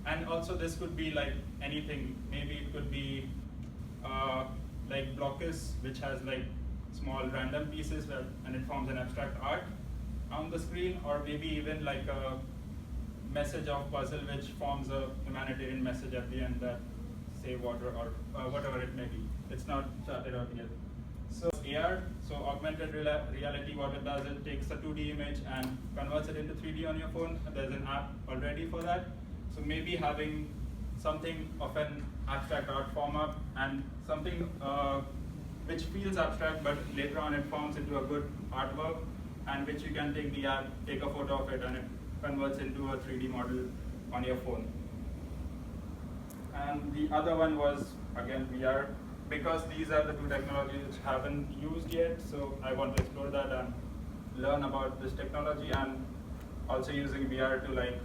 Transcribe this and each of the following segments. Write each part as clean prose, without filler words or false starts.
And also this could be like anything. Maybe it could be like Blockus, which has like small random pieces and it forms an abstract art on the screen, or maybe even like a message of puzzle which forms a humanitarian message at the end that save water or whatever it may be. It's not charted out yet. So AR, so augmented reality, what it does, it takes a 2D image and converts it into 3D on your phone. There's an app already for that. So maybe having something of an abstract art form up and something which feels abstract, but later on it forms into a good artwork, and which you can take the app, take a photo of it, and it converts into a 3D model on your phone. And the other one was, again, VR, because these are the two technologies which haven't used yet, so I want to explore that and learn about this technology, and also using VR to like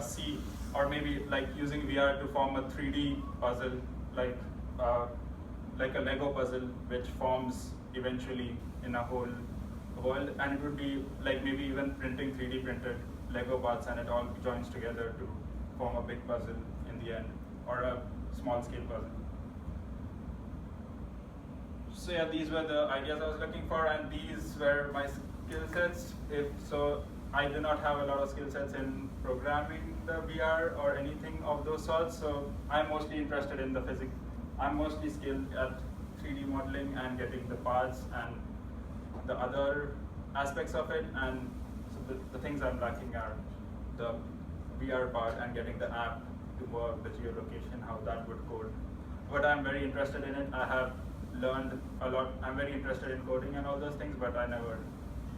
see, or maybe like using VR to form a 3D puzzle, like a Lego puzzle, which forms eventually in a whole world, and it would be like maybe even printing 3D printed Lego parts, and it all joins together to form a big puzzle in the end, or a small scale puzzle. So yeah, these were the ideas I was looking for, and these were my skill sets. I do not have a lot of skill sets in programming the VR or anything of those sorts, so I'm mostly interested in the physics. I'm mostly skilled at 3D modeling and getting the parts and the other aspects of it, and so the things I'm lacking are the VR part and getting the app to work, the geolocation, how that would code. But I'm very interested in it. I have learned a lot. I'm very interested in coding and all those things, but I never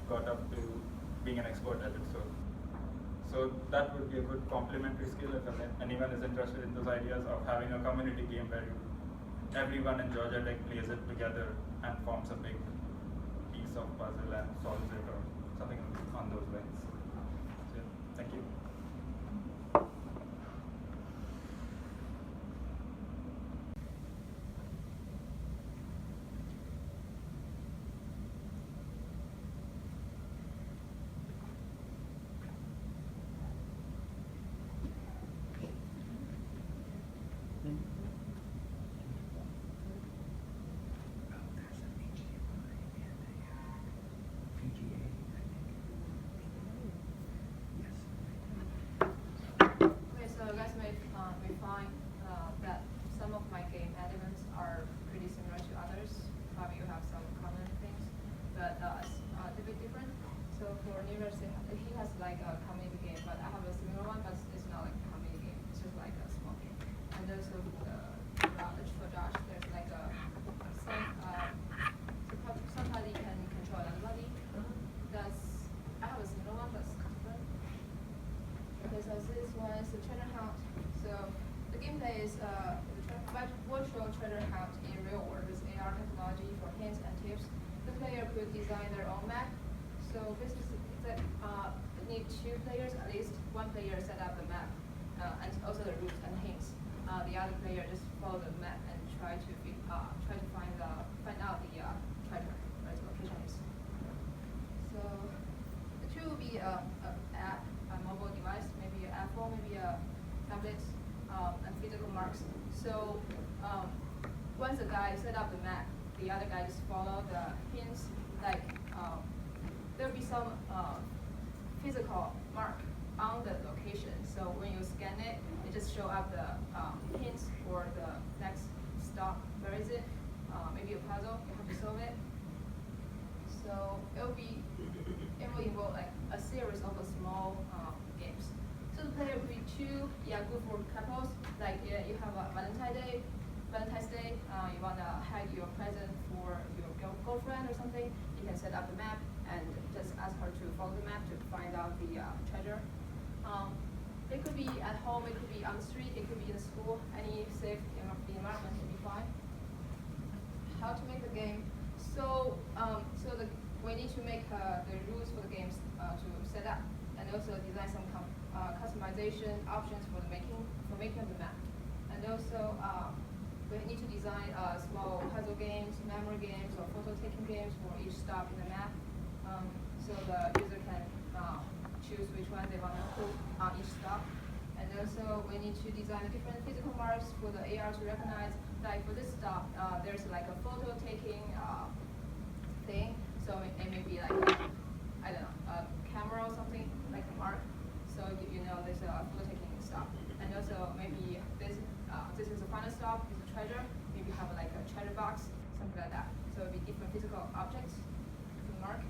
got up to being an expert at it. So that would be a good complementary skill if anyone is interested in those ideas of having a community game where everyone in Georgia Tech plays it together and forms a big piece of puzzle and solves it, or something on those lines. So, thank you. Okay, so you guys may find that some of my game elements are pretty similar to others. Probably you have some common things, but it's a bit different. So for Neeraj, he has like a community game, but I have a similar one, but it's not like a community game. It's just like a small game. And also for Josh, there's like somebody can control anybody. I have a similar one, but it's different. Okay, so this one is the treasure hunt. So the gameplay is virtual treasure hunt in real world with AR technology for hints and tips. The player could design their own map. So this is need 2 players at least. One player set up the map and also the routes and hints. The other player just follow the map and try to find out the treasure, where its location is. So the 2 will be an app, a mobile device, maybe an iPhone, maybe a tablet, and physical marks. So once the guy set up the map, the other guy just follow the hints. Like there will be some physical mark on the location. So when you scan it, it just show up the hints for the next stop. Where is it? Maybe a puzzle. You have to solve it. So it will involve like a series of small games. So the player will be 2, good for couples. Like you have a Valentine's Day, you wanna hide your present for your girlfriend or something. You can set up the map and just ask her to follow the map to find out the treasure. It could be at home, it could be on the street, it could be in the school. Any safe environment will be fine. How to make the game? So we need to make the rules for the games to set up, and also design some customization options for making the map. And also we need to design small puzzle games, memory games, or photo taking games for each stop in the map. So the user can choose which one they want to put on each stop. And And also we need to design different physical marks for the AR to recognize. Like for this stuff, there's like a photo taking thing. So it may be like I don't know, a camera or something like a mark. So you know there's a photo taking stuff. And also maybe this is a final stop, this is a treasure. Maybe have like a treasure box, something like that. So it'll be different physical objects to mark.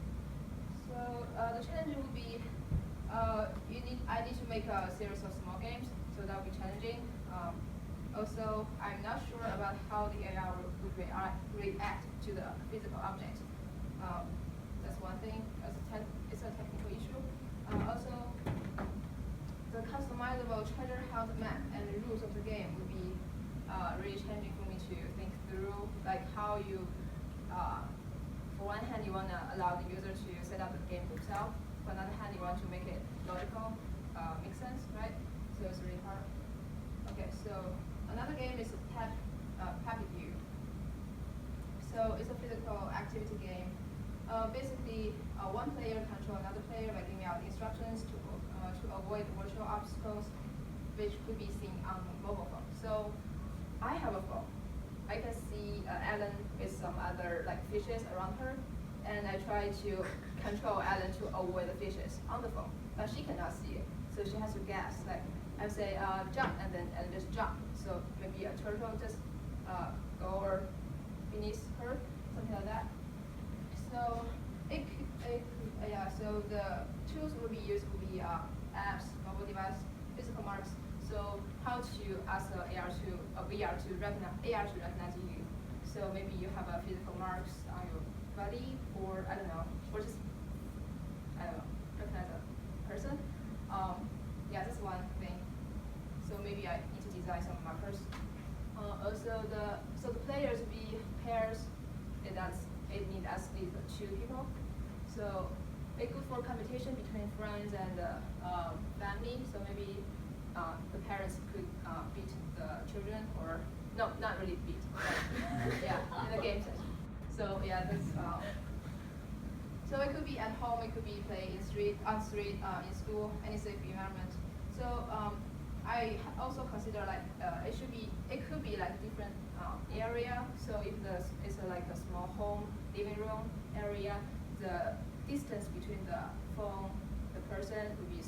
So the challenge will be I need to make a series of small games, so that will be challenging. Also, I'm not sure about how the AI would react to the physical object. That's one thing. It's a technical issue. Also, the customizable treasure hunt map and the rules of the game would be really challenging for me to think through, like how you. For one hand, you want to allow the user to set up the game themselves. For another hand, you want to make it logical, make sense, right? So it's really hard. Okay, so another game is Pappy View. So it's a physical activity game. Basically, one player controls another player by giving out instructions to avoid virtual obstacles, which could be seen on mobile phone. So I have a phone. I can see Ellen with some other like fishes around her, and I try to control Ellen to avoid the fishes on the phone, but she cannot see it, so she has to guess. Like I say jump, and then Ellen just jump. So maybe a turtle just go over beneath her, something like that. So so the tools will be used will be apps, mobile device, physical marks. So how to ask the VR to recognize you. So maybe you have a physical marks on your body, or I don't know, or just recognize a person. Yeah, that's one thing. So maybe I need to design some markers. Also, the players will be pairs. It need at least 2 people. So it's good for competition between friends and family. So maybe the parents could beat the children, or no, not really beat, but yeah, in the game session. So yeah, that's. So it could be at home, it could be played on street, in school, any safe environment. So I also consider like it could be like different area. So if it's like a small home, living room area, the distance between the phone, the person would be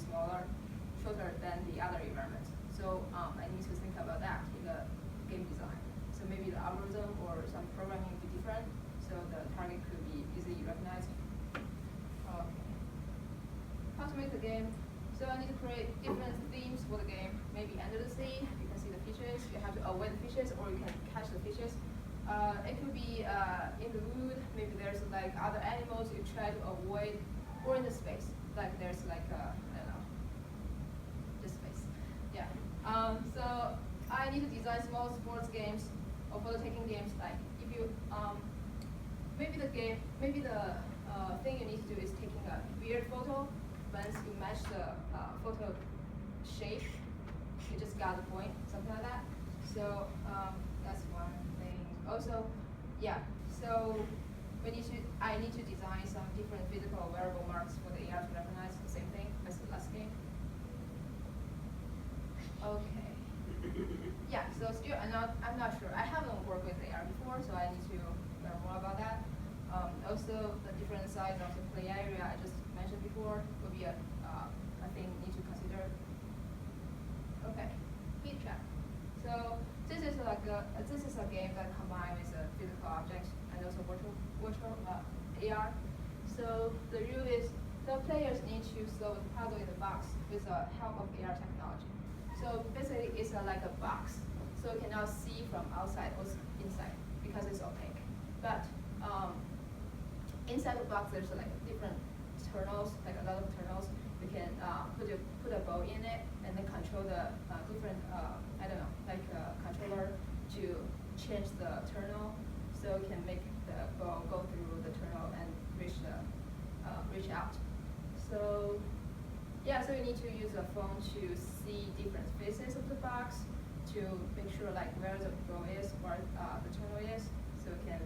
shorter than the other environment. So I need to think about that in the game design. So maybe the algorithm or some programming would be different, so the target could be easily recognized. How to make the game? So I need to create different themes for the game. Maybe under the sea, you can see the fishes. You have to avoid the fishes, or you can catch the fishes. It could be in the wood. Maybe there's like other animals you try to avoid, or in the space. Like there's like I don't know, just space. Yeah. So I need to design small sports games or photo-taking games. Like if you maybe the thing you need to do is taking a weird photo. Once you match the photo shape, you just got the point, something like that. So that's one thing. Also, yeah. So I need to design some different physical wearable marks for the AR to recognize the same thing as the last game. Okay. Yeah. So still, I'm not sure. I haven't worked with AR before, so I need to learn more about that. Also, the different size of the play area I just mentioned before will be a thing need to consider. Okay, Heat Trap. So this is a game that combines a physical object and also virtual AR. So the rule is the players need to solve the puzzle in the box with the help of AR technology. So basically, it's like a box, so you cannot see from outside or inside because it's opaque. But inside the box, there's like different terminals, like a lot of terminals. You can put a bow in it and then control the different I don't know, like a controller to change the terminal, so you can make the bow go through the terminal and reach out. So yeah, so you need to use a phone to see different faces of the box to make sure like where the bow is, where the terminal is, so you can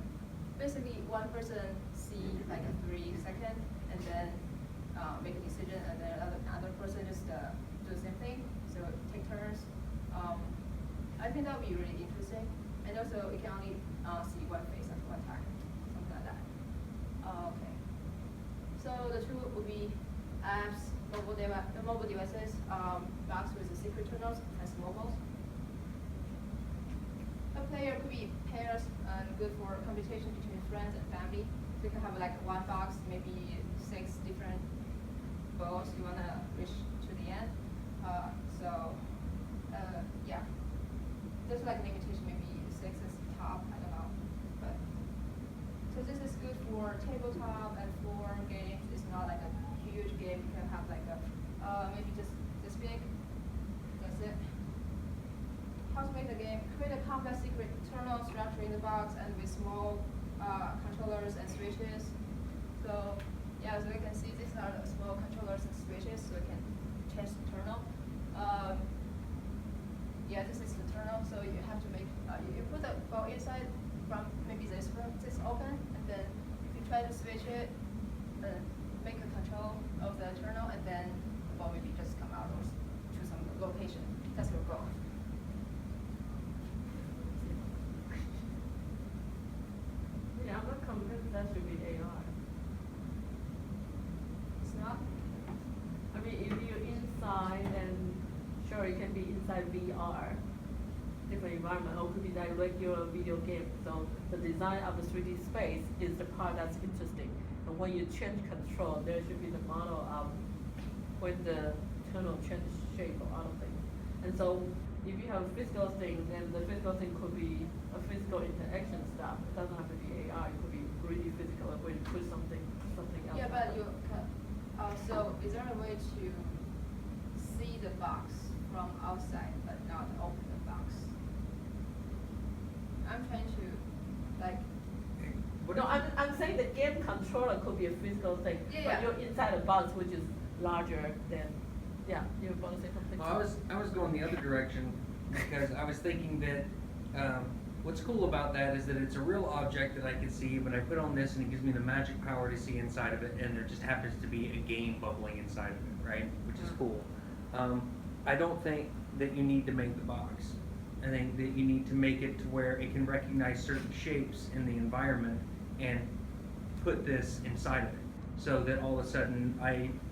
basically one person see like a 3 second and then make a decision, and then another person just do the same thing. So take turns. I think that would be really interesting. And also, you can only see one face at one time, something like that. Okay. So the two would be apps, mobile devices, box with the secret terminals as mobiles. A player could be pairs and good for communication between friends and family. So you can have like one box, maybe 6 different goals you wanna reach to the end. Yeah, there's like limitation, maybe 6 is top, I don't know. But so this is good for tabletop and for games. It's not like a huge game. You can have like a maybe just this big. That's it. How to make the game? Create a complex secret internal structure in the box and with small controllers and switches. So yeah, so you can see these are the small controllers and switches, so you can change the internal. Yeah, this is the internal, so you have to make you put the ball inside from maybe this open, and then if you try to switch it, make a control of the internal, and then the ball maybe just come out or to some location. That's your goal. Yeah, I'm not convinced that should be AR. It's not. I mean, if you're inside, then sure, it can be inside VR, different environment, or it could be like regular video game. So the design of the 3D space is the part that's interesting. And when you change control, there should be the model of when the tunnel change shape or other things. And so if you have physical things, then the physical thing could be a physical interaction stuff. It doesn't have to be AR. It could be really physical when you put something else. Yeah, but you can. So is there a way to see the box from outside but not open the box? I'm trying to like. No, I'm saying the game controller could be a physical thing, Yeah, but yeah. you're inside a box which is larger than, yeah, you're about to say something? Well, I was going the other direction because I was thinking that what's cool about that is that it's a real object that I can see, but I put on this and it gives me the magic power to see inside of it, and there just happens to be a game bubbling inside of it, right? Which is cool. I don't think that you need to make the box. I think that you need to make it to where it can recognize certain shapes in the environment and put this inside of it, so that all of a sudden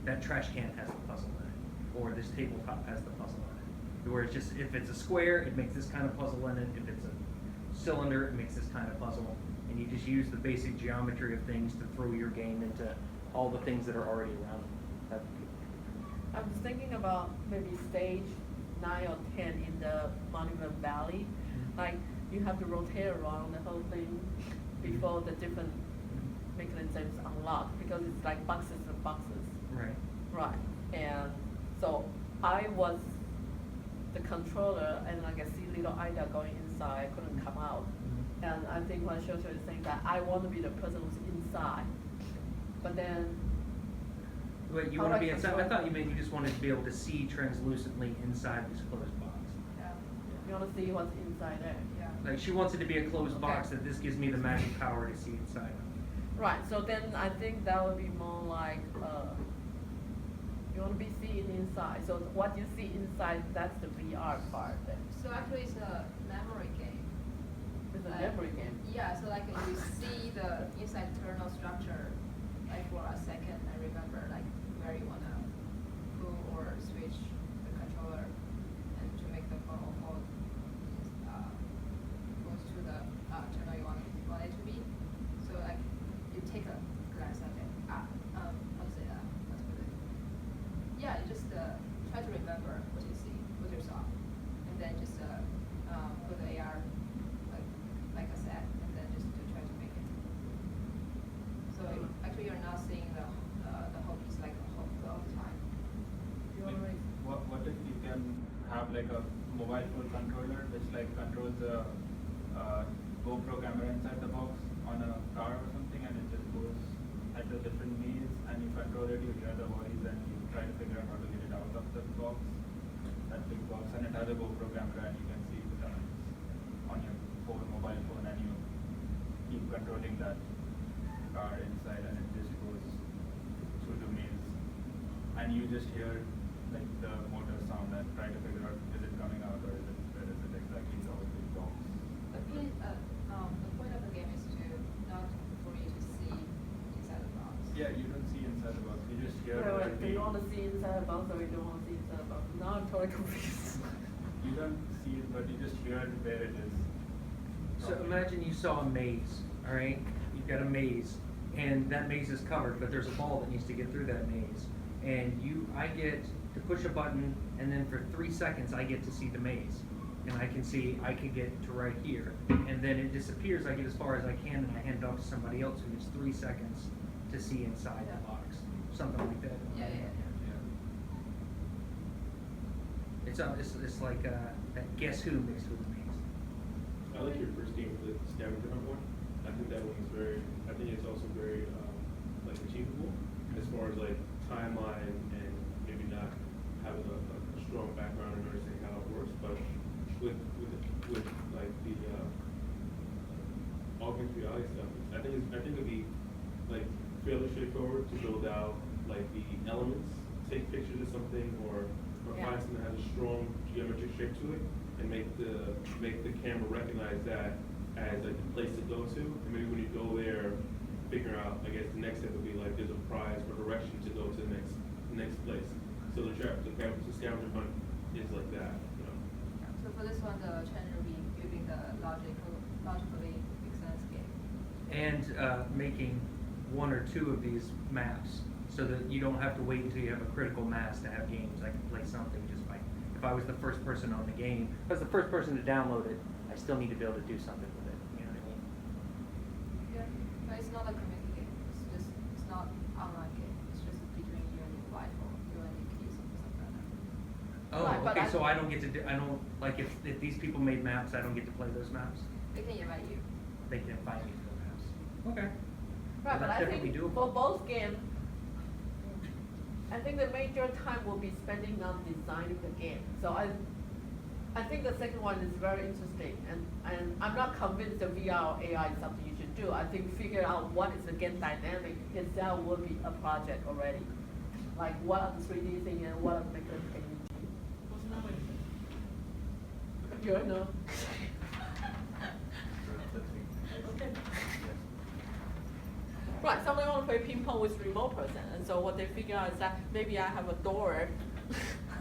that trash can has the puzzle in it, or this tabletop has the puzzle in it. Where it's just, if it's a square, it makes this kind of puzzle in it. If it's a cylinder, it makes this kind of puzzle. And you just use the basic geometry of things to throw your game into all the things that are already around it. I was thinking about maybe stage 9 or 10 in the Monument Valley. Like, you have to rotate around the whole thing before the different mechanisms unlock, because it's like boxes and boxes. Right. Right. And so I was the controller, and like I see little Ida going inside, couldn't come out. And I think when Shoshu is saying that I want to be the person who's inside, but then Wait, you How want to do I be inside? I control- thought you meant you just wanted to be able to see translucently inside this closed box. Yeah. you want to see what's inside there. Yeah. Like, she wants it to be a closed box, Okay. that this gives me the magic power to see inside. Right, so then I think that would be more like, you want to be seeing inside. So what you see inside, that's the VR part then. So actually, it's a memory game. It's a Like- memory game. Yeah, so like you see the inside internal structure, like for a second, and remember like where you wanna pull or switch the controller, and to make the ball goes to the channel you want it to be. So like you take a glance at it. How to say that? Let's put it. Yeah, you just try to remember what you see, what you saw, and then just put the AR like I said, and then just to try to make it. So actually, you're not seeing the whole piece like the whole time. You want to raise? What if you can have like a mobile phone controller which like controls a GoPro camera inside the box on a car or something, and it just goes at the different wheels, and you control it, you hear the voice, and you try to figure out how to get it out of the box, that big box, and it has a GoPro camera, and you can see the turns on your mobile phone, and you keep controlling that car inside, and it just goes through the maze, and you just hear like the motor sound and try to figure out is it coming out or is it where is it exactly so it blocks. The point of the game is to not for you to see inside the box. Yeah, you don't see inside the box. You just hear Wait, where do you want to see inside the box or you don't want to see inside the box? Now I'm totally confused. You don't see it, but you just hear where it is. So imagine you saw a maze, all right? You've got a maze, and that maze is covered, but there's a ball that needs to get through that maze. And I get to push a button, and then for 3 seconds, I get to see the maze. And I can see, I can get to right here. And then it disappears, I get as far as I can, and I hand it off to somebody else who gets 3 seconds to see inside the box. Something like that. Yeah. It's like that Guess Who mixed with a maze. I like your first game for the scavenger hunt one. I think that one is I think it's also very, like achievable as far as like timeline and maybe not having a strong background in understanding how it works, but with like the augmented reality stuff, I think it'd be like fairly straightforward to build out like the elements, take pictures of something or find something that has a strong geometric shape to it and make the camera recognize that as like the place to go to, and maybe when you go there, figure out. I guess the next step would be like there's a prize or direction to go to the next place. So the scavenger hunt is like that, you know. So for this one, the challenge will be building the logically make sense game. And making 1 or 2 of these maps so that you don't have to wait until you have a critical mass to have games. I can play something just by, if I was the first person on the game, if I was the first person to download it, I still need to be able to do something with it, you know what I mean? Yeah, but it's not a community game. It's not online game. It's just between you and your wife or you and your kids or something like that. Oh, Right, but okay, I- so I don't get to I don't, like if these people made maps, I don't get to play those maps? They can invite you. They can invite me to the maps. Okay. Right, but That's I definitely think doable. for both games, I think the major time will be spending on designing the game. So I think the second one is very interesting, and I'm not convinced that VR or AI is something you should do. I think figure out what is the game dynamic itself will be a project already. Like what are the 3D thing and what are the mechanical energy. What's the number? You know. Okay. Right, somebody want to play ping pong with remote person, and so what they figure out is that maybe I have a door,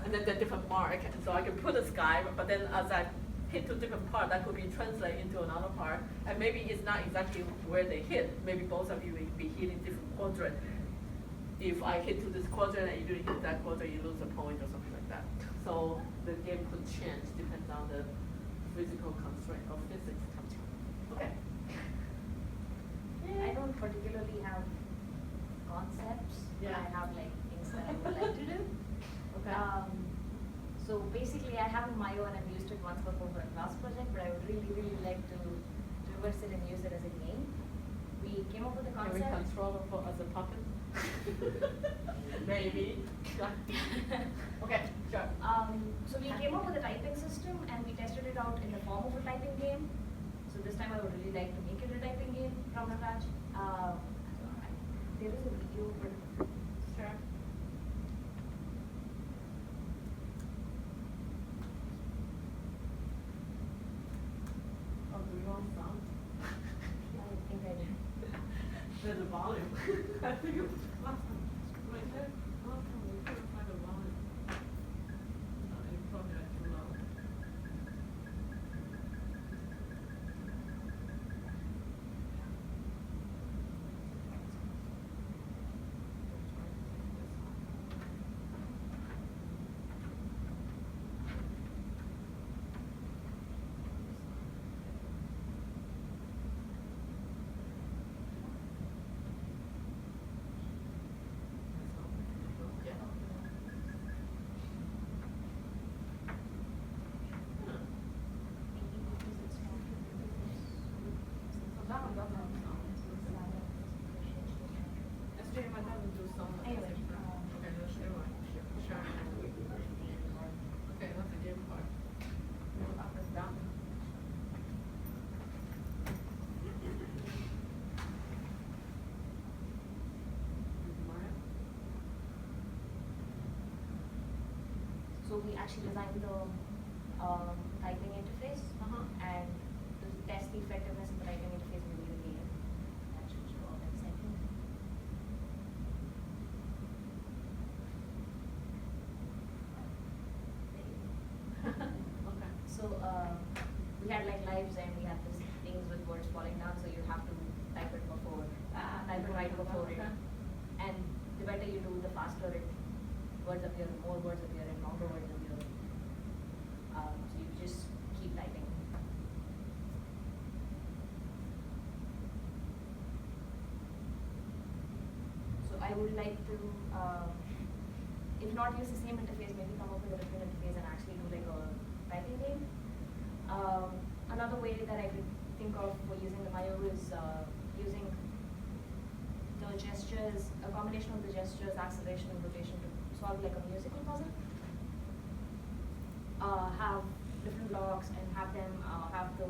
and then the different mark, and so I can put a sky, but then as I hit to different part, that could be translated into another part, and maybe it's not exactly where they hit. Maybe both of you will be hitting different quadrant. If I hit to this quadrant and you didn't hit that quadrant, you lose a point or something like that. So the game could change depends on the physical constraint or physics constraint. Okay. I don't particularly have concepts. Yeah. I have like things that I would like to do. Okay. So basically, I have in Mayo and I've used it once before for a class project, but I would really like to reverse it and use it as a game. We came up with a Can we concept. control it as a puppet? Maybe. Okay, sure. So we came up with a typing system and we tested it out in the form of a typing game. So this time I would really like to make it a typing game from scratch. There is a video, but Sure. Oh, do we want sound? I think I did. There's a volume. I think it was last time. Right there. Oh, come on, we couldn't find a volume. It's probably like too loud. actually designed the typing interface and to test the effectiveness of the typing interface within the game. That should show up in a second. There you go. Okay. So we had like lives and we had this things with words falling down, so you have to type it before, type it right before it. Okay. And the better you do, the faster it words appear, more words appear, and longer words appear. So you just keep typing. So I would like to, if not use the same interface, maybe come up with a different interface and actually do like a typing game. Another way that I could think of for using the Mayo is using the gestures, a combination of the gestures, acceleration and rotation to solve like a musical puzzle. Have different blocks and have them have the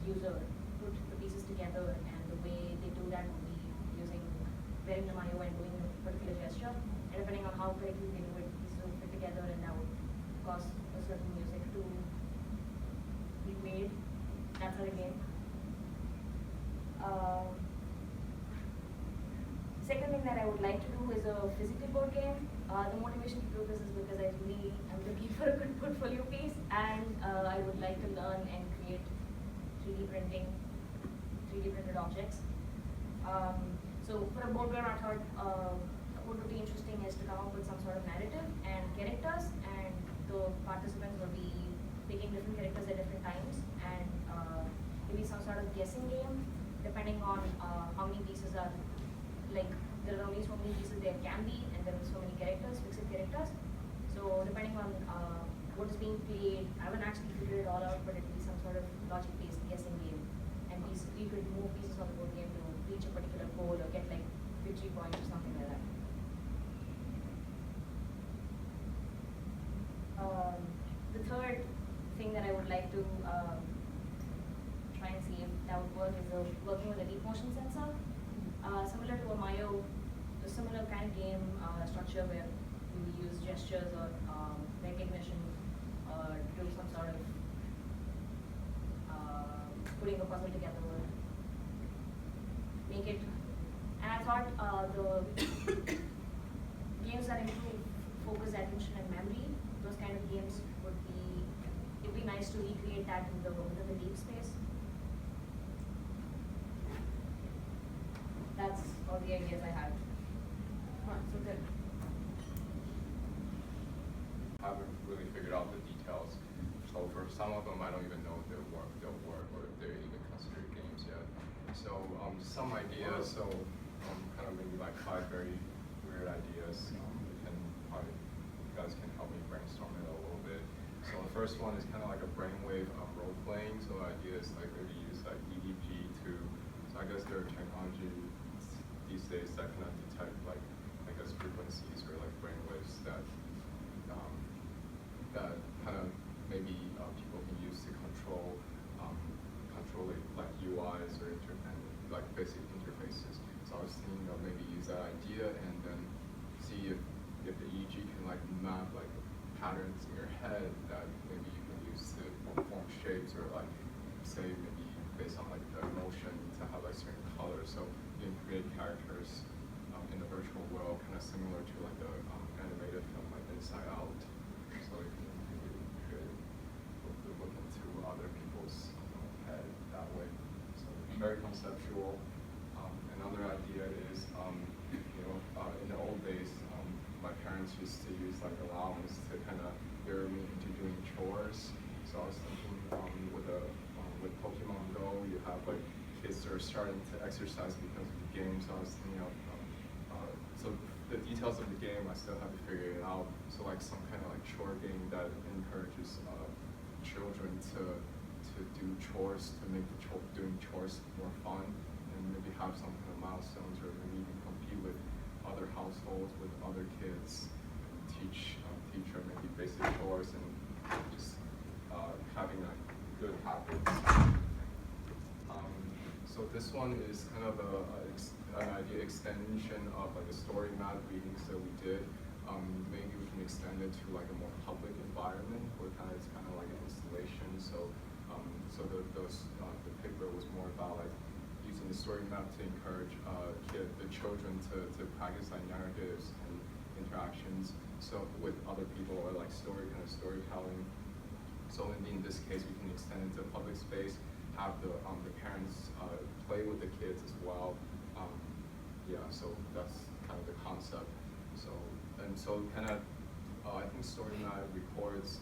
user put the pieces together, and the way they do that would be using wearing the Mayo and doing a particular gesture. And depending on how correctly they do it, pieces will fit together, and that would cause a certain music to be made. That's our game. Second thing that I would like to do is a physical board game. The motivation to do this is because I really am looking for a good portfolio piece, and I would like to learn and create 3D printed objects. So for a board game, I thought what would be interesting is to come up with some sort of narrative and characters, and the participants will be picking different characters at different times, and maybe some sort of guessing game depending on how many pieces are, like there are only so many pieces there can be, and there are so many characters, fixed characters. So depending on what is being played, I haven't actually figured it all out, but it will be some sort of logic-based guessing game, and you could move pieces on the board game to reach a particular goal or get like victory points or something like that. The third thing that I would like to try and see if that would work is working with a deep motion sensor. Similar to a Mayo, a similar kind of game structure where we use gestures or recognition to do some sort of putting a puzzle together, make it. And I thought the games that improve focus, attention, and memory, those kind of games would be, it'd be nice to recreate that within the deep space. That's all the ideas I had. Alright, so good. I haven't really figured out the details. So for some of them, I don't even know if they'll work or if they're even considered games yet. So some ideas. So kind of maybe like 5 very weird ideas. And probably you guys can help me brainstorm it a little bit. So the first one is kind of like a brainwave role playing. So the idea is like maybe use like EEG to. So I guess there are technology these days that kind of detect like I guess frequencies or like brainwaves that that kind of maybe people can use to control like UIs or like basic interfaces. So I was thinking of maybe use that idea and then see if the EEG can like map like patterns in your head that maybe you can use to form shapes or like say maybe based on like the emotion to have like certain colors. So you can create characters in the virtual world, kind of similar to like the animated film like Inside Out. So you could look into other people's head that way. So very conceptual. Another idea is, in the old days, my parents used to use like allowance to kind of lure me into doing chores. So I was thinking with Pokemon Go, you have like kids that are starting to exercise because of the game. So I was thinking of, so the details of the game, I still have to figure it out. So like some kind of like chore game that encourages children to do chores, to make doing chores more fun, and maybe have some kind of milestones, or maybe even compete with other households, with other kids, and teach them maybe basic chores and just having like good habits. So this one is kind of an idea extension of like a story map readings that we did. maybe we can extend it to like a more public environment where it's kind of like an installation. So the paper was more about like using the story map to encourage the children to practice like narratives and interactions so with other people or like storytelling. So in this case, we can extend it to public space, have the parents play with the kids as well. Yeah, so that's kind of the concept. So kind of I think StoryMap records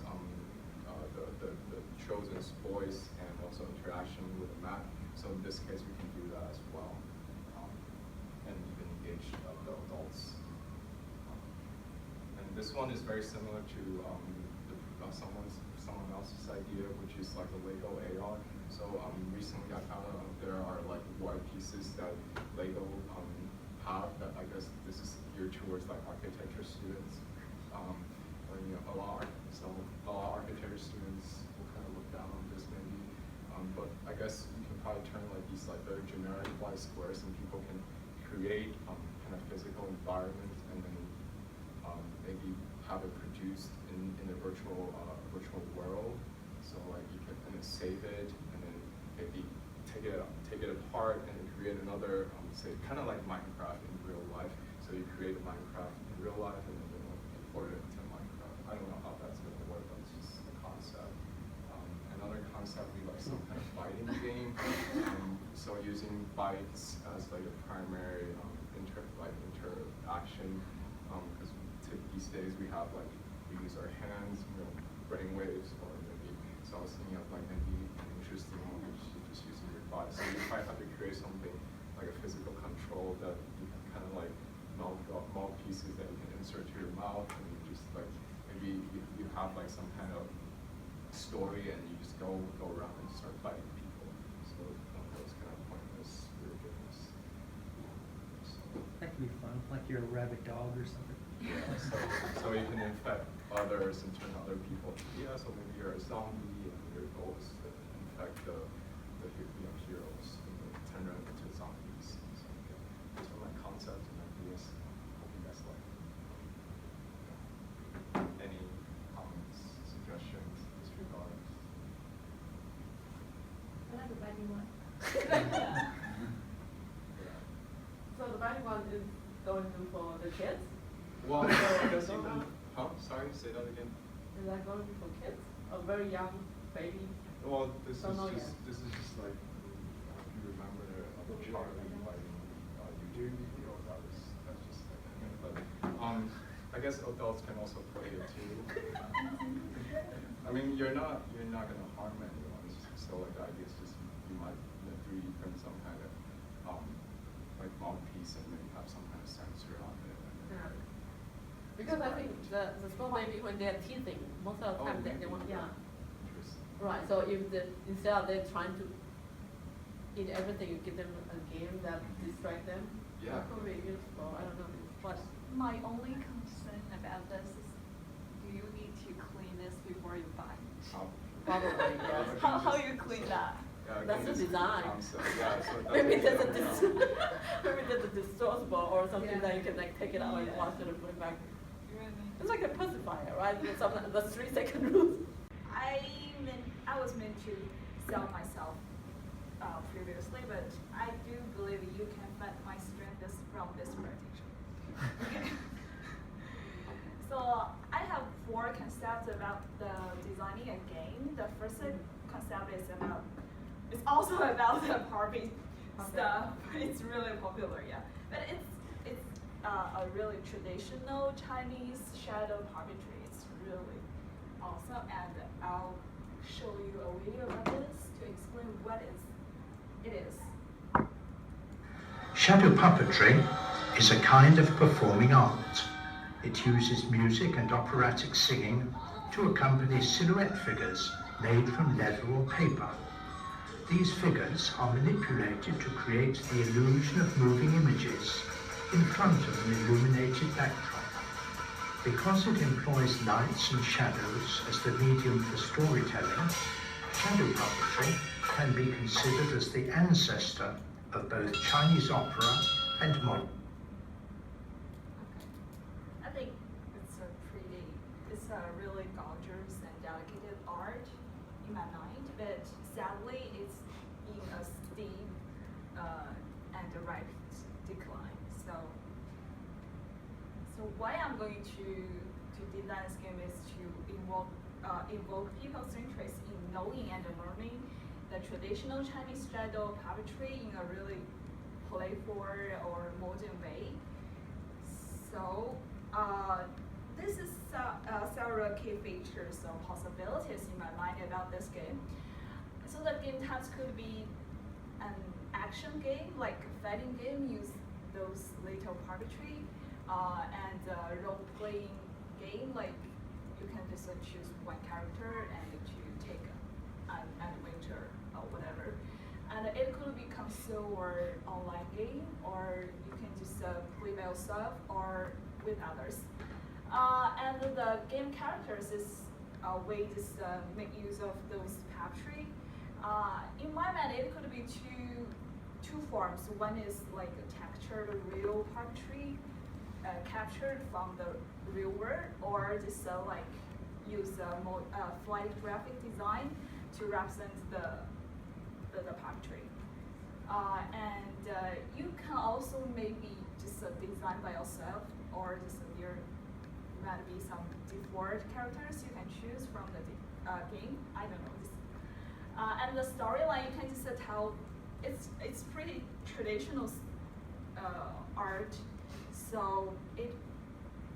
the chosen's voice and also interaction with the map. So in this case, we can do that as well, and even engage the adults. And this one is very similar to someone else's idea, which is like a Lego AR. So recently I found out there are like wire pieces that Lego have that I guess this is geared towards like architecture students. A lot of architecture students will kind of look down on this maybe, but I guess you can probably turn like these like very generic white squares and people can create kind of physical environments and then maybe have it produced in a virtual world. So like you can and then save it and then maybe take it apart and then create another say kind of like Minecraft in real life. So you create a Minecraft in real life and then import it into Minecraft. I don't know how that's going to work, but it's just a concept. Another concept would be like some kind of fighting game. So using fights as like a primary interaction, because these days we have like we use our hands, brain waves, or maybe. So I was thinking of like maybe an interesting one, which is just using your body. So you might have to create something like a physical control that you can kind of like mouth pieces that you can insert to your mouth, and you just like maybe you have like some kind of story, and you just go around and start fighting people. So those kind of pointless video games. That could be fun, like you're a rabid dog or something. Yeah, so you can infect others and turn other people. Yeah, so maybe you're a zombie and your goal is to infect the heroes and turn them into zombies. So yeah, those are my concepts and ideas. Hope you guys like. Any comments, suggestions, disregards? I like the binding one. So the binding one is going to for the kids? Well, I guess even. Sorry, say that again. Is that going to be for kids? A very young baby? Well, this Don't know is yet. just like if you remember the Charlie fighting YouTube video. That's just like but I guess adults can also play it too. I mean, you're not gonna harm anyone. So like the idea is just you might 3D print some kind of like mouthpiece and then have some kind of sensor on it. Yeah. Because I think the small baby, when they're teething, most of the time they want, Interesting. Right, so if instead of them trying to eat everything, you give them a game that distract them. Yeah. That could be useful, I don't know. What? My only concern about this is, do you need to clean this before you buy? Probably, yes. How you clean that? Yeah, That's the design. Yeah, so that's Maybe what there's you're maybe there's a disposable or something Yeah. that you can like take it out and Yeah. wash it and put it back. Really? It's like a pacifier, right? The 3-second rule. I was meant to sell myself previously, but I do believe you can find my strength is from this presentation. So I have 4 concepts about the designing a game. The first concept is about, it's also about the Barbie stuff. It's really popular, yeah. But it's a really traditional Chinese shadow puppetry. It's really awesome, and I'll show you a video about this to explain what it is. Shadow puppetry is a kind of performing art. It uses music and operatic singing to accompany silhouette figures made from leather or paper. These figures are manipulated to create the illusion of moving images in front of an illuminated backdrop. Because it employs lights and shadows as the medium for storytelling, shadow puppetry can be considered as the ancestor of both Chinese opera and modern. I think but sadly it's in a steep and a rapid decline. So why I'm going to design this game is to invoke people's interest in knowing and learning the traditional Chinese shadow puppetry in a really playful or modern way. So this is several key features or possibilities in my mind about this game. So the game types could be an action game, like a fighting game, use those little puppetry, and a role-playing game, like you can just choose one character and to take an adventure or whatever. And it could be console or online game, or you can just play by yourself or with others. And the game characters is a way to make use of those puppetry. In my mind, it could be two forms. One is like a textured real puppetry, captured from the real world, or just like use flight graphic design to represent the puppetry. And you can also maybe just design by yourself, or just there might be some default characters you can choose from the game. I don't know. And the storyline you can just tell. It's pretty traditional art, so it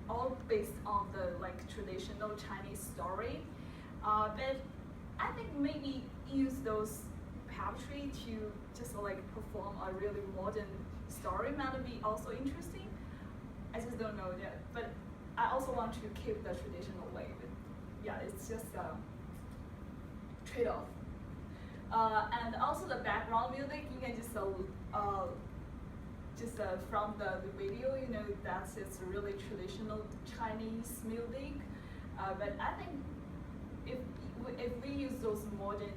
all based on the like traditional Chinese story. But I think maybe use those puppetry to just like perform a really modern story might be also interesting. I just don't know yet, but I also want to keep the traditional way. But yeah, it's just a trade-off. And also the background music, you can just from the video, you know, that's it's really traditional Chinese music. But I think if we use those modern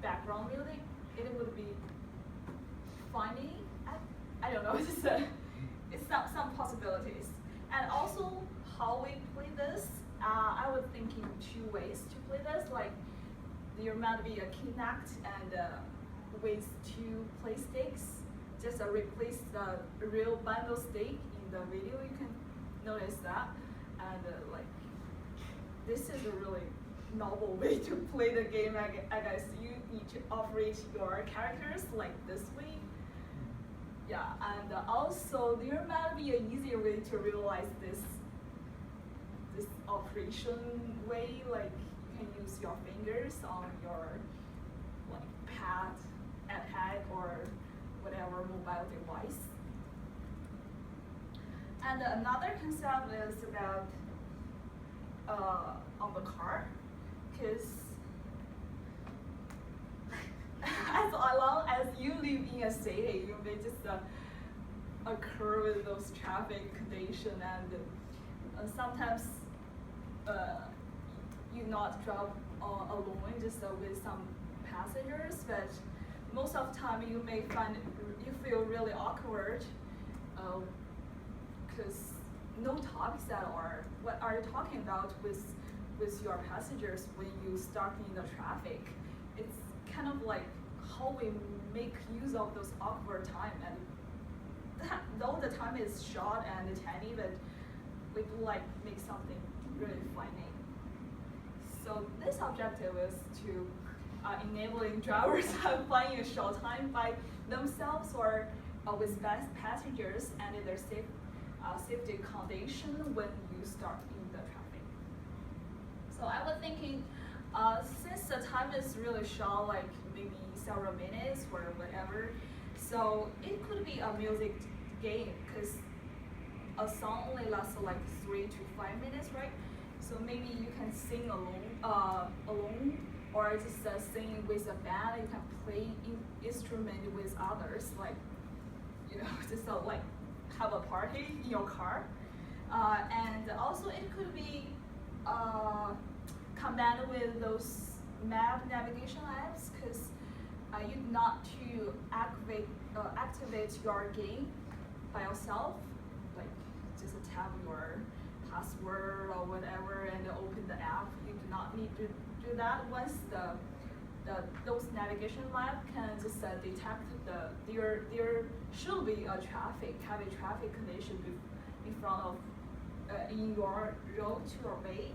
background music, it would be funny. I don't know. It's some possibilities. And also how we play this, I was thinking two ways to play this. Like there might be a Kinect and with two play sticks. Just replace the real bundle stick in the video. You can notice that, and like this is a really novel way to play the game. I guess you need to operate your characters like this way. Yeah, and also there might be an easier way to realize this operation way. Like you can use your fingers on your like iPad or whatever mobile device. And another concept is about on the car, because as long as you live in a city, you may just occur with those traffic conditions, and sometimes you not drive alone, just with some passengers, but most of the time you may find you feel really awkward because no topics at all. What are you talking about with your passengers when you stuck in the traffic? It's kind of like how we make use of those awkward time, and though the time is short and tiny, but we do like make something really funny. So this objective is to enabling drivers have fun in a short time by themselves or with passengers and in their safety condition when you start in the traffic. So I was thinking, since the time is really short, like maybe several minutes or whatever, so it could be a music game because a song only lasts like 3 to 5 minutes, right? So maybe you can sing alone, or just sing with a band. You can play instrument with others, like just like have a party in your car. And also it could be combined with those map navigation apps, because you not to activate your game by yourself, like just tap your password or whatever and open the app. You do not need to do that. Once the those navigation map can just detect there should be a heavy traffic condition in front of in your road or way.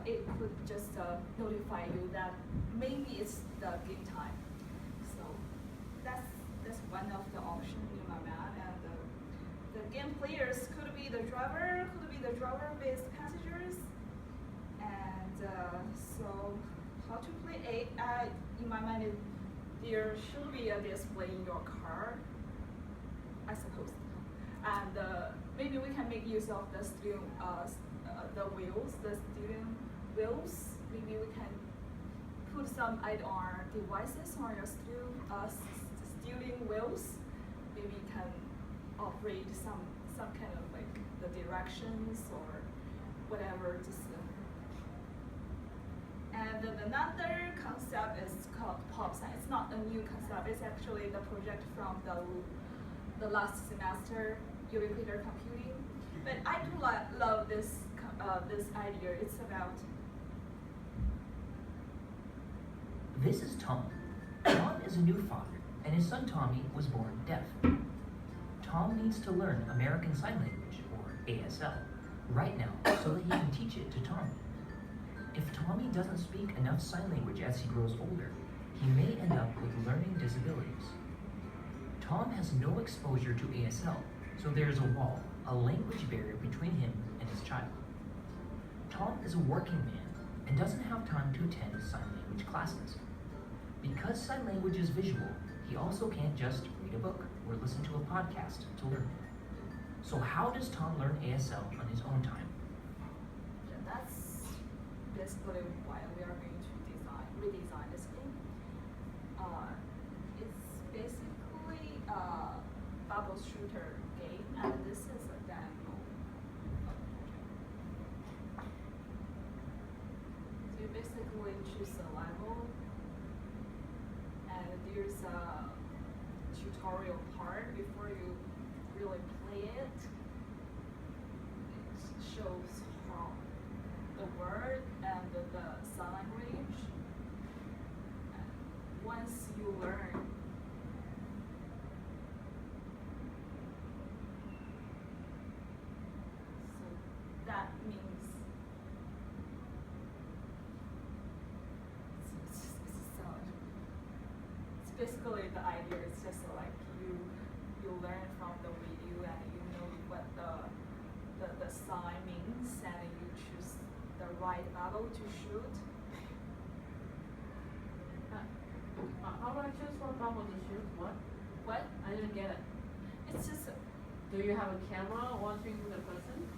It could just notify you that maybe it's the game time. So that's one of the options in my map. And the game players could be the driver with passengers. And so how to play it? In my mind, there should be a display in your car, I suppose. And maybe we can make use of the steering, the steering wheels. Maybe we can put some add-on devices on your steering wheels. Maybe you can operate some kind of like the directions or whatever. And another concept is called pop sign. It's not a new concept. It's actually the project from the last semester, ubiquitous computing. But I do love this idea. It's about. This is Tom. Tom is a new father, and his son Tommy was born deaf. Tom needs to learn American Sign Language, or ASL, right now so that he can teach it to Tommy. If Tommy doesn't speak enough sign language as he grows older, he may end up with learning disabilities. Tom has no exposure to ASL, so there is a wall, a language barrier between him and his child. Tom is a working man and doesn't have time to attend sign language classes. Because sign language is visual, he also can't just read a book or listen to a podcast to learn it. So how does Tom learn ASL on his own time? Yeah, that's basically why we are going to redesign this game. It's basically a bubble shooter game, and this is a demo. So you basically choose a level, and there's a tutorial part before you really play it. It shows how the word and the sign language. And once you learn, so that means it's basically the idea. It's just like you learn from the video and you know what the sign means and you choose the right bubble to shoot. How do I choose what bubble to shoot? What? What? I didn't get it. It's just Do you have a camera watching the person?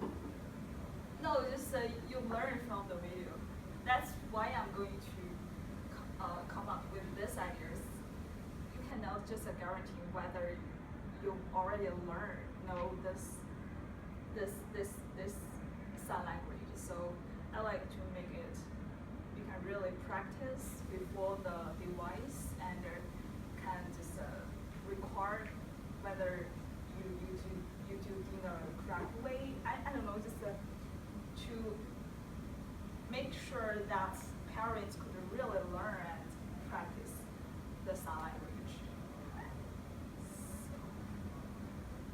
no, just you learn from the video. That's why I'm going to come up with this ideas. You cannot just guarantee whether you already know this sign language. So I like to make it. You can really practice before the device and can just record whether you do in the correct way. I don't know, just to make sure that parents could really learn and practice the sign language. So,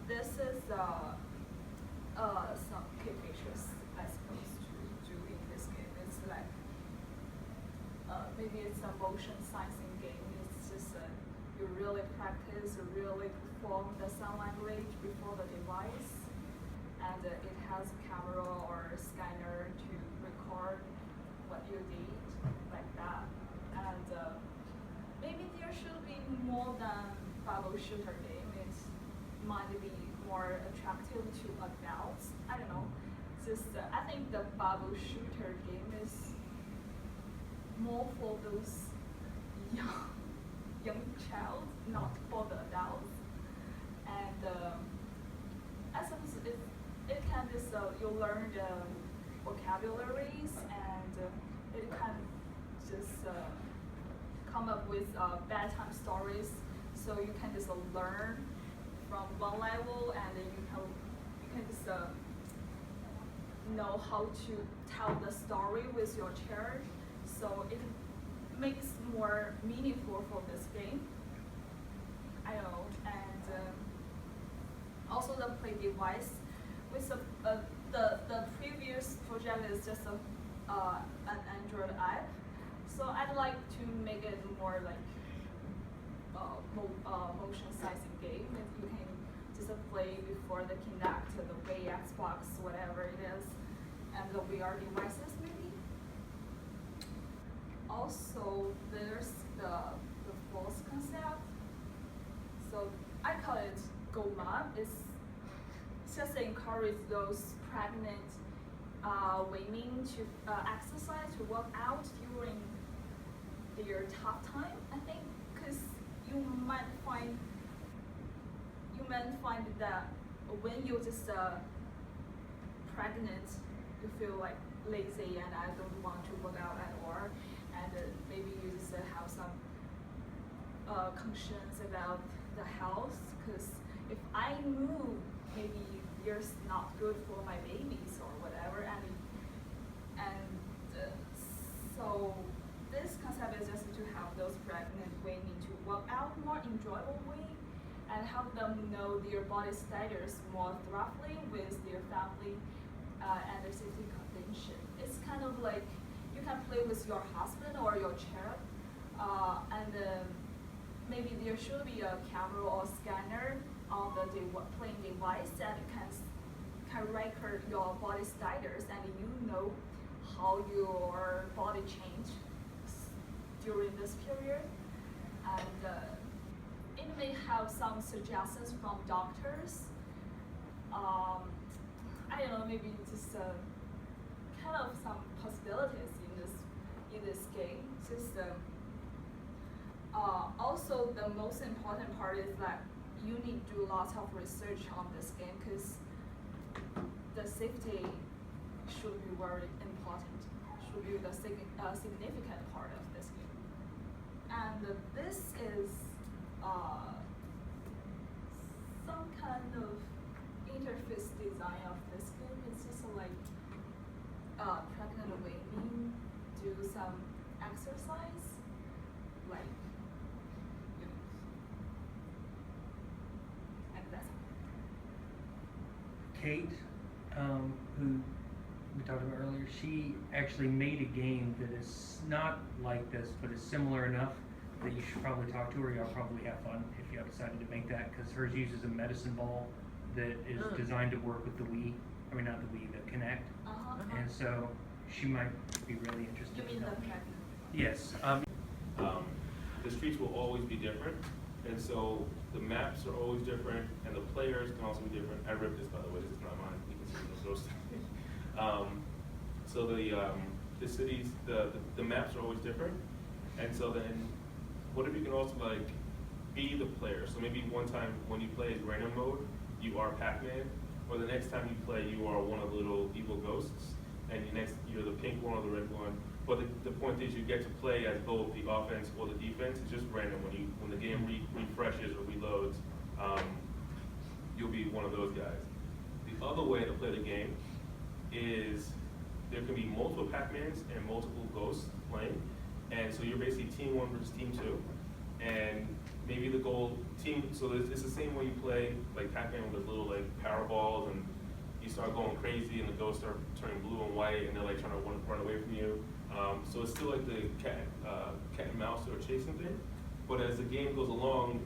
this is some key features I suppose to do in this game. It's like maybe it's a motion sensing game. It's just you really practice, you really perform the sign language before the device, and it has a camera or a scanner to record what you did, like that. And maybe there should be more than bubble shooter game. It might be more attractive to adults. I don't know. Just I think the bubble shooter game is more for those young child, not for the adults. And I suppose it can just you learn the vocabularies and it can just come up with bedtime stories. So you can just learn from one level and then you can just know how to tell the story with your child. So it makes more meaningful for this game. I know, and also the play device. With the previous project is just an Android app, so I'd like to make it more like motion sensing game that you can just play before the Kinect, the Wii, Xbox, whatever it is, and the VR devices maybe. Also, there's the false concept. So I call it Go Mom. It's just encourage those pregnant women to exercise, to work out during their tough time. I think because you might find that when you're just pregnant, you feel like lazy and I don't want to work out at all, and maybe you just have some concerns about the health, because if I move, maybe it's not good for my babies or whatever, so this concept is just to help those pregnant women to work out more enjoyable way and help them know their body status more thoroughly with their family and their safety condition. It's kind of like you can play with your husband or your child, and maybe there should be a camera or scanner on the playing device that can record your body status, and you know how your body changed during this period. And it may have some suggestions from doctors. I don't know, maybe just kind of some possibilities in this game system. Also, the most important part is that you need to do lots of research on this game, because the safety should be very important, should be the significant part of this game. And this is some kind of interface design of this game. It's just like pregnant women do some exercise, like, you know, and that's Kate, who we talked about earlier, she actually made a game that is not like this, but is similar enough that you should probably talk to her. Y'all probably have fun if y'all decided to make that, because hers uses a medicine ball that is designed to work with the Wii. I mean, not the Wii, the Kinect. And so she might be really interested. You mean in the helping. pregnant? Yes. The streets will always be different, and so the maps are always different, and the players can also be different. I ripped this, by the way. This is not mine. You can see the ghost. So the cities, the maps are always different, and so then, what if you can also like be the player? So maybe one time when you play random mode, you are Pac-Man, or the next time you play, you are one of the little evil ghosts, and you're the pink one or the red one. But the point is, you get to play as both the offense or the defense. It's just random. When the game refreshes or reloads, you'll be one of those guys. The other way to play the game is there can be multiple Pac-Mans and multiple ghosts playing, and so you're basically team 1 versus team 2, and maybe the goal team. So it's the same way you play like Pac-Man with those little like power balls, and you start going crazy, and the ghosts start turning blue and white, and they're like trying to run away from you. So it's still like the cat and mouse or chasing thing, but as the game goes along,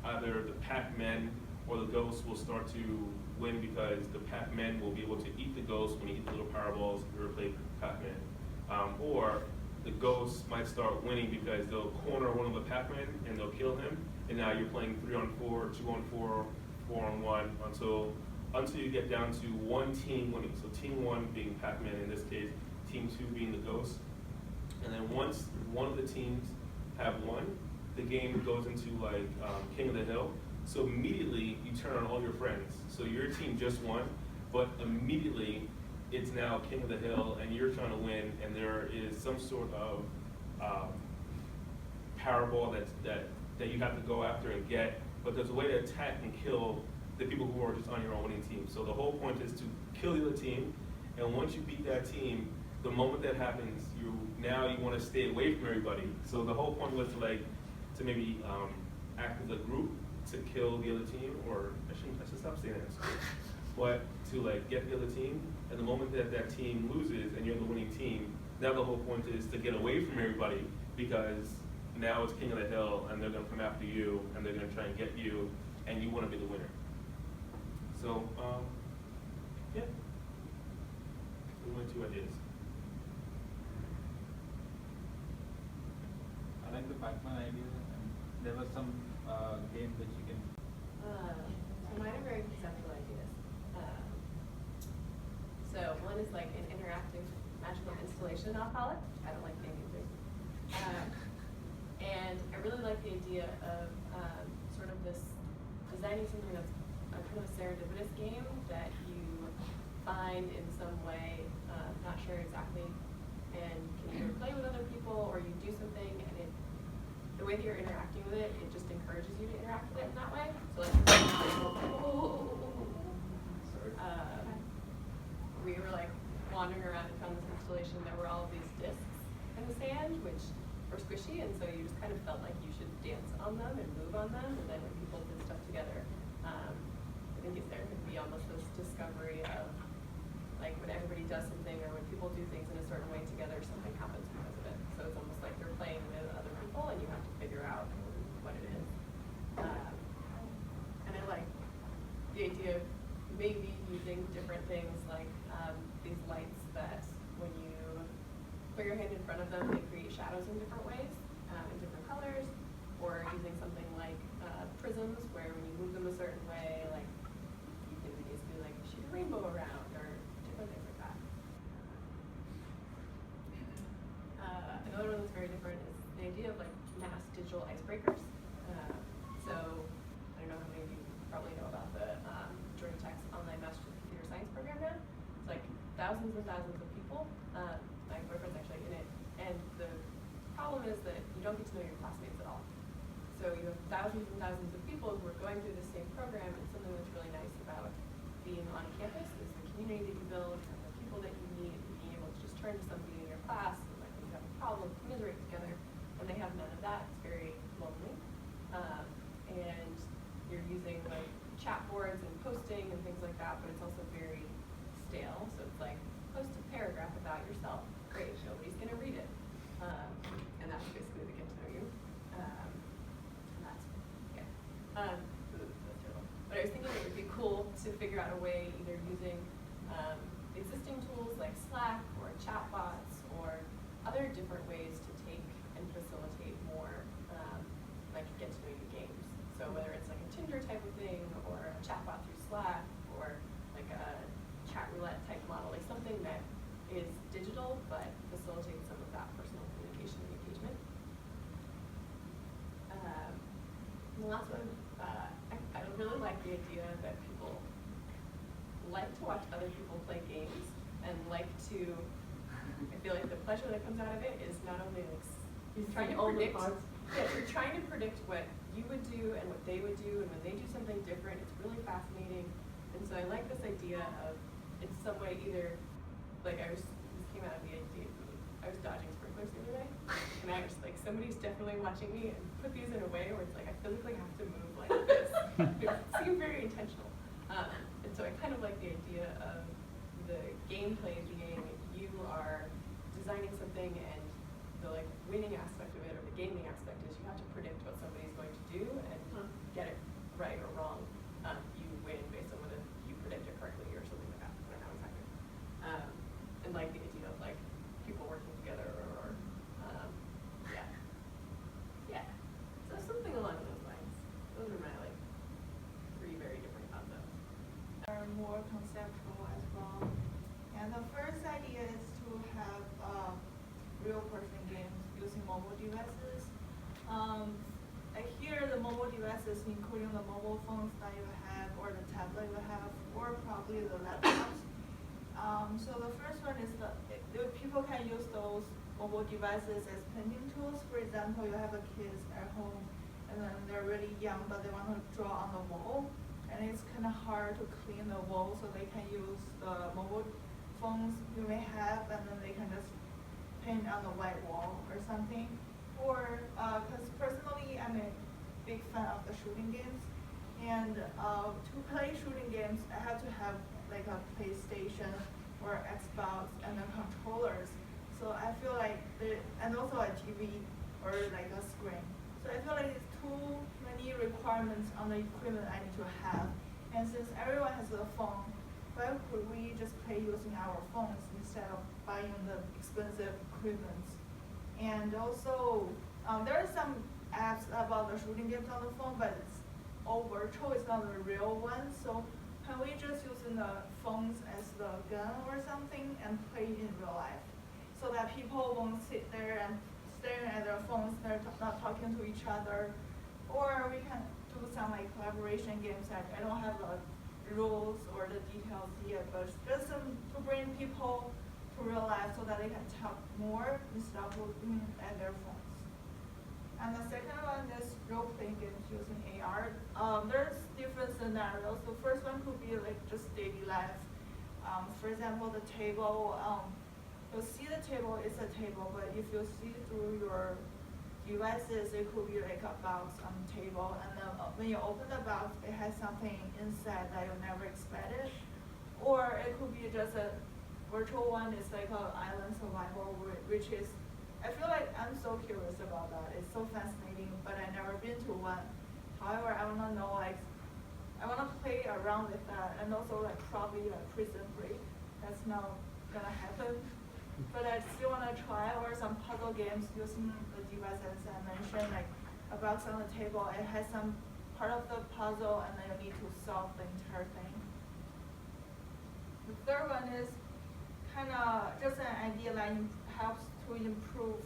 either the Pac-Men or the ghosts will start to win, because the Pac-Men will be able to eat the ghosts when you eat the little powerballs if you ever played Pac-Man. Or the ghosts might start winning because they'll corner one of the Pac-Men and they'll kill him, and now you're playing 3-on-4, 2-on-4, 4-on-1 until you get down to one team winning. So team 1 being Pac-Man in this case, team 2 being the ghosts. And then once one of the teams have won, the game goes into like King of the Hill. So immediately you turn on all your friends. So your team just won, but immediately it's now King of the Hill, and you're trying to win, and there is some sort of Powerball that you have to go after and get, but there's a way to attack and kill the people who are just on your own winning team. So the whole point is to kill the other team, and once you beat that team, the moment that happens, you now you want to stay away from everybody. So the whole point was to maybe act as a group to kill the other team, or I should stop saying that. But to get the other team, and the moment that that team loses and you're the winning team, now the whole point is to get away from everybody, because now it's king of the hill and they're gonna come after you and they're gonna try and get you, and you want to be the winner. So yeah, those are my 2 ideas. I like the Pac-Man idea, and there was some game which you can. So mine are very conceptual ideas. So one is like an interactive magical installation, I'll call it. I don't like naming things. And I really like the idea of sort of this designing something that's a kind of a serendipitous game that you find in some way, not sure exactly, and can either play with other people or you do something and the way that you're interacting with it, it just encourages you to interact with it in that way. So like, we were like wandering around and found this installation that were all of these discs in the sand, which were squishy, and so you just kind of felt like you should dance on them and move on them, and then when people did stuff together, I think there could be almost this discovery of like when everybody does something or when people do things in a certain way together, something happens because of it. So it's almost like you're playing with other people and you have to figure out what it is. And I like the idea of maybe using different things like these lights that when you put your hand in front of them, they create shadows in different ways, in different colors, or using something like prisms where when you move them a certain way, like you can basically like shoot a rainbow around or different things like that. Another one that's very different is the idea of like mass digital icebreakers. So I don't know how many of you probably know about the Georgia Tech's online Master of Computer Science program now. It's like thousands and thousands of people. My boyfriend's actually in it, and the problem is that you don't get to know your classmates at all. So you have thousands and thousands of people who are going through the same program, and something that's really nice about being on campus is the community that you build, and the people that you meet, and being able to just turn to somebody in your class, and like when you have a problem, commiserate together. When they have none of that, it's very lonely. And you're using like chat boards and posting and things like that, but it's also very stale. So it's like, post a paragraph about yourself. Great, nobody's gonna read it. And that's basically the get to know you. And that's, yeah. That's terrible. But I was thinking it would be cool to figure out a way, either using existing tools like Slack or chatbots or other different ways to take and facilitate more like get to know you games. So whether it's like a Tinder type of thing or a chatbot through Slack or like a chat roulette type model, like something that is digital but facilitates some of that personal communication and engagement. And the last one, I really like the idea that people like to watch other people play games and like to, I feel like the pleasure that comes out of it is not only like trying to predict, yeah, you're trying to predict what you would do and what they would do, and when they do something different, it's really fascinating. And so I like this idea of, in some way, either, like this came out of the idea, I was dodging sprinklers the other day, and I was like, somebody's definitely watching me, and put these in a way where it's like, I physically have to move like this. It seemed very intentional. And so I kind of like the idea of the gameplay being, you are designing something, and the like winning aspect of it, or the gaming aspect is you have to predict what somebody's going to do and get it right or wrong. You win based on whether you predict it correctly or something like that. I don't know exactly. And like the idea of like people working together or yeah. So something along those lines. Those are my like 3 very different concepts. Are more conceptual as well. And the first idea is to have real-person games using mobile devices. Here, the mobile devices, including the mobile phones that you have, or the tablet you have, or probably the laptops. So the first one is people can use those mobile devices as painting tools. For example, you have a kids at home, and then they're really young, but they want to draw on the wall, and it's kind of hard to clean the wall, so they can use the mobile phones you may have, and then they can just paint on the white wall or something. Or, because personally I'm a big fan of the shooting games, and to play shooting games I have to have like a PlayStation or Xbox and the controllers. So I feel like and also a TV or like a screen. So I feel like it's too many requirements on the equipment I need to have. And since everyone has a phone, why could we just play using our phones instead of buying the expensive equipment? And also, there are some apps about the shooting games on the phone, but it's all virtual, it's not the real one. So can we just use the phones as the gun or something and play in real life? So that people won't sit there and staring at their phones, they're not talking to each other. Or we can do some like collaboration games that I don't have the rules or the details yet, but just to bring people to real life so that they can talk more instead of looking at their phones. And the second one is role-playing games using AR. There's different scenarios. The first one could be like just daily life. For example, the table, you'll see the table is a table, but if you see through your devices, it could be like a box on the table, and then when you open the box, it has something inside that you never expected. Or it could be just a virtual one, it's like an island survival, which is, I feel like I'm so curious about that. It's so fascinating, but I've never been to one. However, I wanna know, like, I wanna play around with that, and also like probably like Prison Break. That's not gonna happen. But I still want to try, or some puzzle games using the devices I mentioned, like a box on the table. It has some part of the puzzle, and then you need to solve the entire thing. The third one is kind of just an idea that helps to improve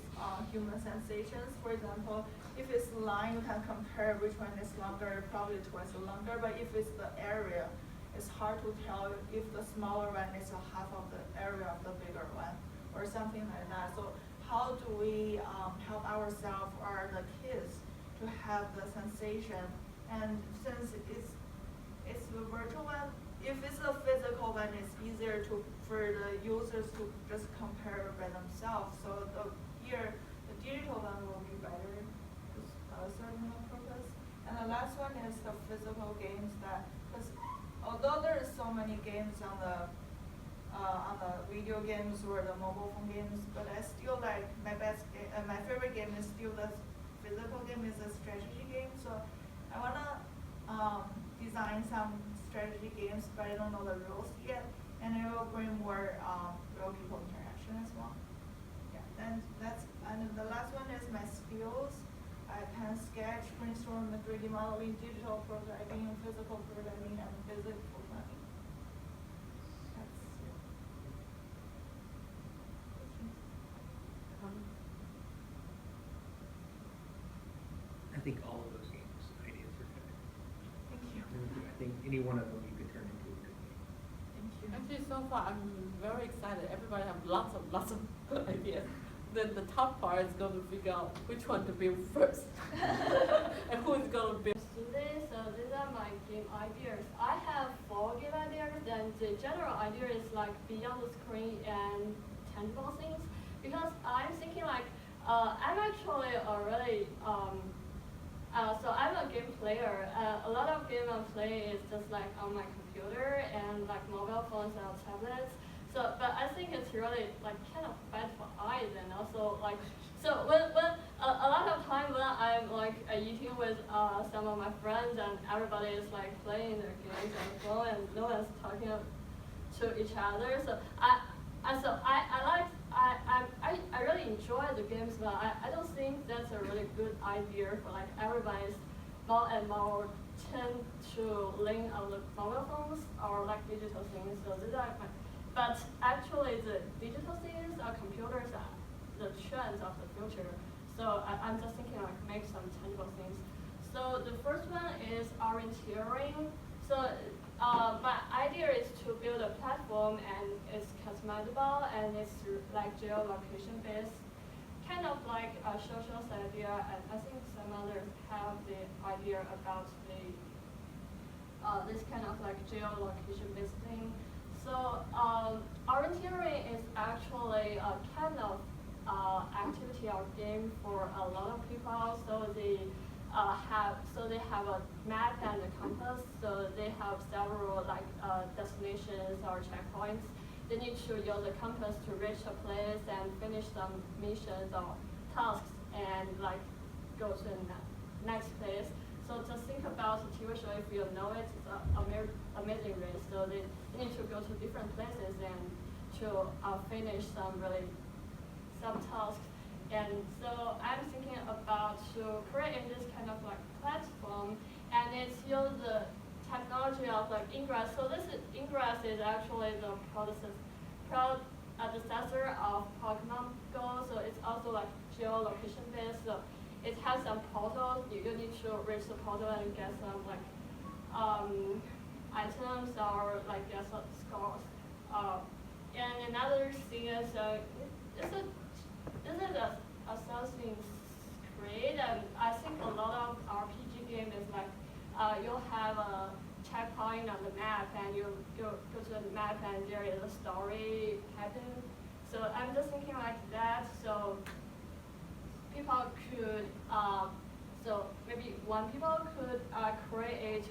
human sensations. For example, if it's line, you can compare which one is longer, probably twice longer. But if it's the area, it's hard to tell if the smaller one is a half of the area of the bigger one, or something like that. So how do we help ourselves or the kids to have the sensation? And since it's the virtual one, if it's a physical one, it's easier for the users to just compare by themselves. So the digital one will be better to certain purpose. And the last one is the physical games because although there is so many games on the video games or the mobile phone games, but I still like my favorite game is still the physical game, is a strategy game. So I wanna design some strategy games, but I don't know the rules yet, and it will bring more real people interaction as well. Yeah, and the last one is my skills. I can sketch, brainstorm, 3D modeling, digital programming, physical programming, and physics programming. I think all of those games ideas are good. Thank you. I think any one of them you could turn into a good game. Thank you. Actually, so far I'm very excited. Everybody have lots of good ideas. Then the top part is going to figure out which one to build first, and who is going to build. Today, so these are my game ideas. I have 4 game ideas, and the general idea is like beyond the screen and tangible things. Because I'm thinking like I'm actually already so I'm a game player. A lot of game I play is just like on my computer and like mobile phones and tablets. So, but I think it's really like kind of bad for eyes, and also like, so when a lot of time when I'm like eating with some of my friends and everybody is like playing their games on the phone and no one's talking to each other. So I really enjoy the games, but I don't think that's a really good idea for like everybody's more and more tend to lean on the mobile phones or like digital things. So these are my, but actually the digital things or computers are the trends of the future. So I'm just thinking like make some tangible things. So the first one is orienteering. So my idea is to build a platform, and it's customizable, and it's like geolocation based, kind of like a social idea. And I think some others have the idea about the this kind of like geolocation based thing. So orienteering is actually a kind of activity or game for a lot of people. So they have a map and a compass. So they have several destinations or checkpoints. They need to use a compass to reach a place and finish some missions or tasks and go to the next place. So just think about the TV show. If you know it, it's an amazing race. So they need to go to different places and to finish some tasks. And so I'm thinking about to create this kind of platform, and it's use the technology of Ingress. So Ingress is actually the predecessor of Pokemon Go. So it's also geolocation based. So it has some portals. You need to reach the portal and get some items or get some scores. And another thing is this is Assassin's Creed, and I think a lot of RPG game is you'll have a checkpoint on the map, and you go to the map, and there is a story happening. So I'm just thinking that. So people could, maybe one people could create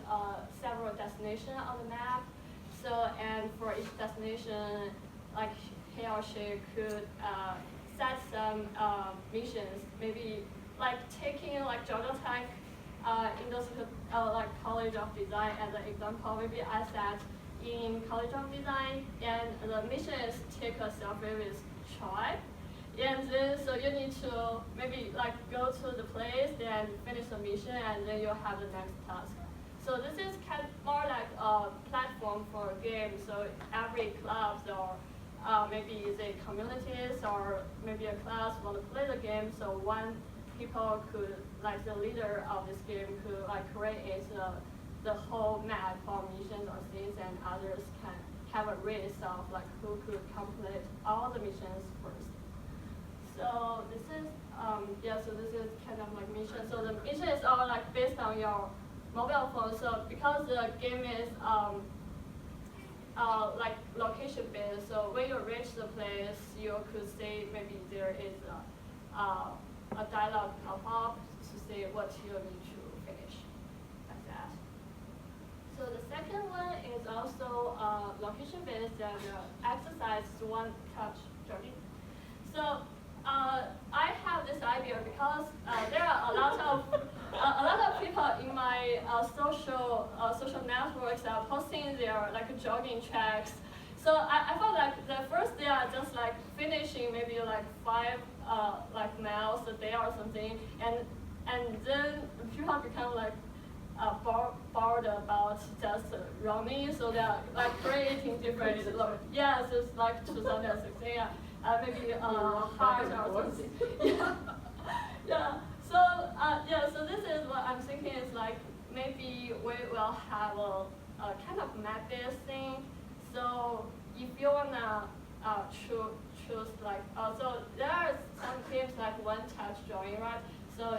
several destinations on the map. So and for each destination, he or she could set some missions, maybe taking Georgia Tech College of Design as an example. Maybe I sat in College of Design, and the mission is take a selfie with Troy. And then so you need to maybe go to the place, then finish the mission, and then you'll have the next task. So this is kind of more like a platform for games. So every clubs or maybe the communities or maybe a class want to play the game. So one people could, the leader of this game could create the whole map for missions or things, and others can have a race of who could complete all the missions first. So this is so this is kind of mission. So the mission is all based on your mobile phone. So because the game is location based, so when you reach the place, you could say maybe there is a dialogue pop up to say what you need to finish, like that. So the second one is also location based and exercise one touch jogging. So I have this idea because there are a lot of people in my social networks are posting their jogging tracks. So I felt the first they are just finishing maybe 5 miles a day or something, and then people become bored about just running, so they are creating different yes, it's 2016. Maybe heart or something. Yeah. So this is what I'm thinking is maybe we will have a kind of map-based thing. So if you wanna choose so there are some games one-touch join, right? So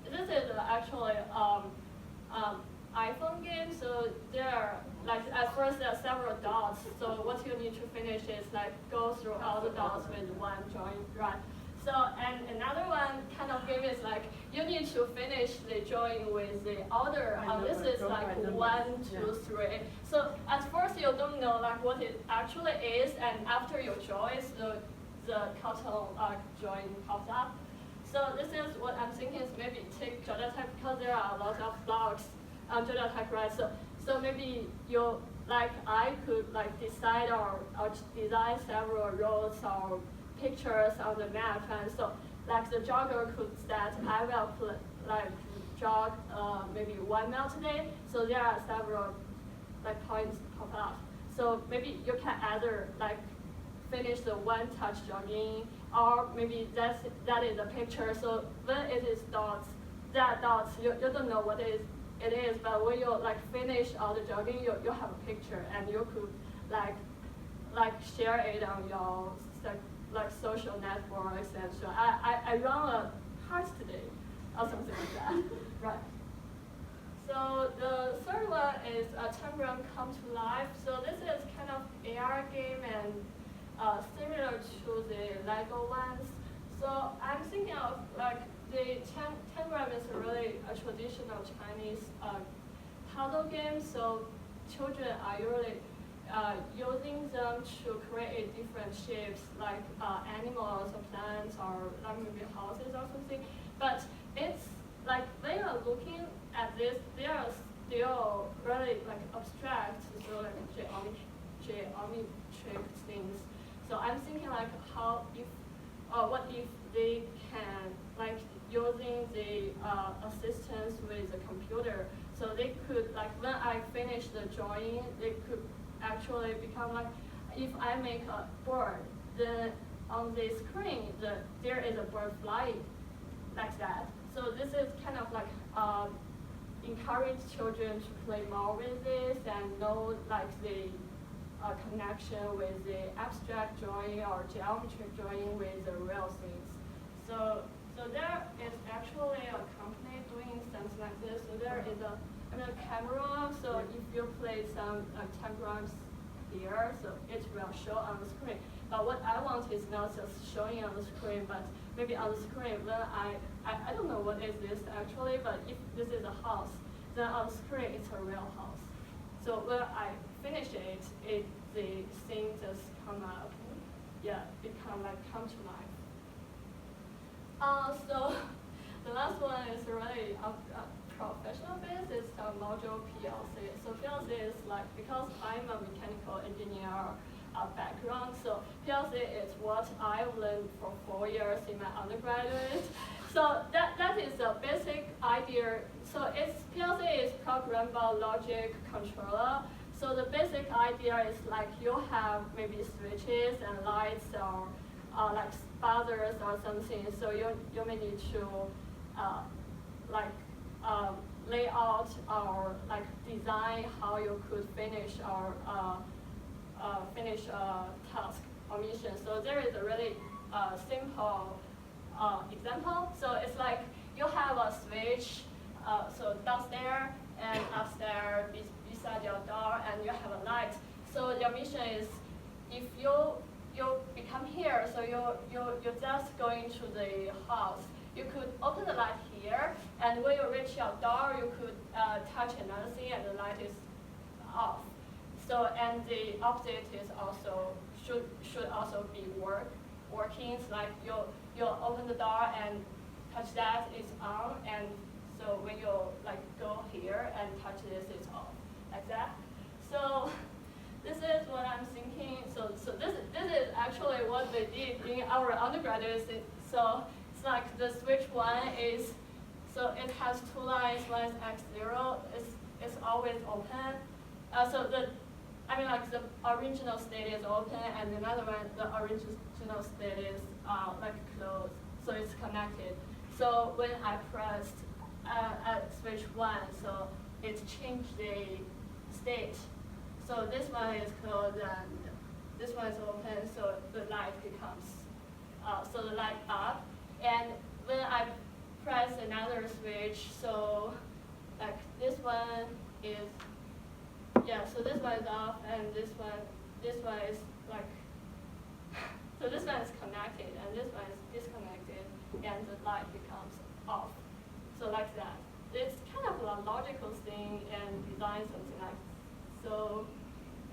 this is actually iPhone game. So there are at first there are several dots. So what you need to finish is go through all the dots with one join, right? So and another one kind of game is you need to finish the join with the order. This is 1, 2, 3. So at first you don't know what it actually is, and after you join, the cartoon join pops up. So this is what I'm thinking is maybe take Georgia Tech, because there are a lot of blocks on Georgia Tech, right? So maybe you I could decide or design several roads or pictures on the map, and so the jogger could set I will jog maybe 1 mile today. So there are several points pop up. So maybe you can either finish the one-touch jogging, or maybe that is a picture. So when it is dots, you don't know what it is, but when you finish all the jogging, you have a picture, and you could share it on your social networks, and so I run a heart today or something like that. Right. So the third one is Tangram Come to Life. So this is kind of AR game and similar to the Lego ones. So I'm thinking of like the Tangram is really a traditional Chinese puzzle game. So children are usually using them to create different shapes like animals or plants or like maybe houses or something. But it's like when you're looking at this, they are still really like abstract, so like geometric things. So I'm thinking like how if what if they can like using the assistance with the computer, so they could like when I finish the drawing, they could actually become like if I make a bird, then on the screen there is a bird flying like that. So this is kind of like encourage children to play more with this and know like the connection with the abstract drawing or geometric drawing with the real things. So there is actually a company doing something like this. So there is a camera. So if you play some Tangrams here, so it will show on the screen. But what I want is not just showing on the screen, but maybe on the screen when I don't know what is this actually, but if this is a house, then on the screen it's a real house. So when I finish it, the thing just come up. Yeah, it come to life. So the last one is really a professional base. It's a module PLC. So PLC is like, because I'm a mechanical engineer background, so PLC is what I've learned for 4 years in my undergraduate. So that is a basic idea. So PLC is programmable logic controller. So the basic idea is like you have maybe switches and lights or like buzzers or something. So you may need to lay out or like design how you could finish or finish a task or mission. So there is a really simple example. So it's like you have a switch, so downstairs and upstairs beside your door, and you have a light. So your mission is, if you become here, so you're just going to the house. You could open the light here, and when you reach your door, you could touch another thing, and the light is off. So and the opposite is also should also be working. It's like you open the door and touch that, it's on, and so when you like go here and touch this, it's off, like that. So this is what I'm thinking. So this is actually what they did in our undergraduate. So it's like the switch one is, so it has two lines. One is X0, it's always open. So the original state is open, and another one, the original state is like closed. So it's connected. So when I pressed at switch one, so it changed the state. So this one is closed and this one is open, so the light becomes, so the light up. And when I press another switch, so like this one is, yeah, so this one is off and this one is like, so this one is connected and this one is disconnected and the light becomes off. So like that. It's kind of a logical thing and design something like so,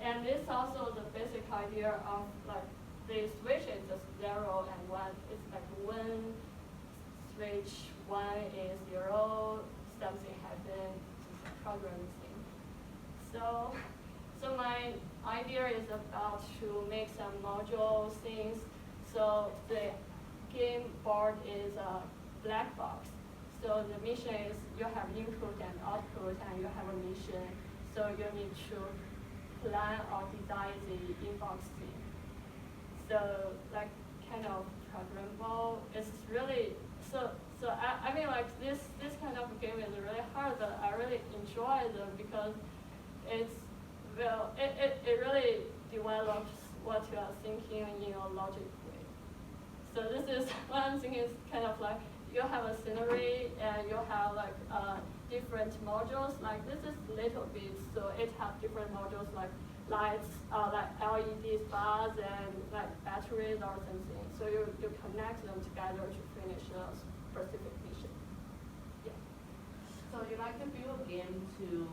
and it's also the basic idea of like the switch is just 0 and 1. It's like when switch 1 is 0, something happens, it's a programming thing. So my idea is about to make some module things. So the game board is a black box. So the mission is you have input and output, and you have a mission. So you need to plan or design the inbox thing. So like kind of programmable. It's really so I mean like this kind of game is really hard, but I really enjoy them because it's it really develops what you are thinking in a logic way. So this is what I'm thinking is kind of like you have a scenery and you have like different modules. Like this is little bit, so it has different modules like lights, like LED bars and like batteries or something. So you connect them together to finish a specific mission. Yeah. So you like to build a game to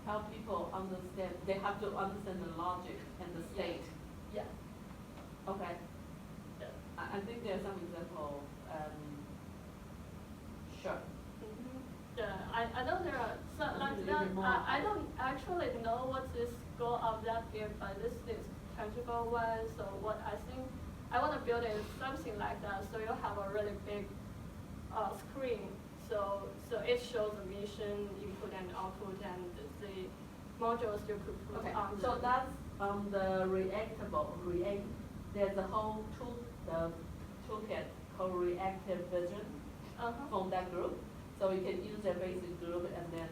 help people understand, they have to understand the logic and the state. Yeah. Okay. Yeah. I think there's some example, sure. Yeah, I know there are some like Maybe that. more. I don't actually know what is goal of that game, but this is tangible one. So what I think I want to build is something like that. So you have a really big screen. So it shows the mission input and output and the modules you could put Okay, on. so that's the there's a whole toolkit called Reactive Vision from that group. So you can use their basic group and then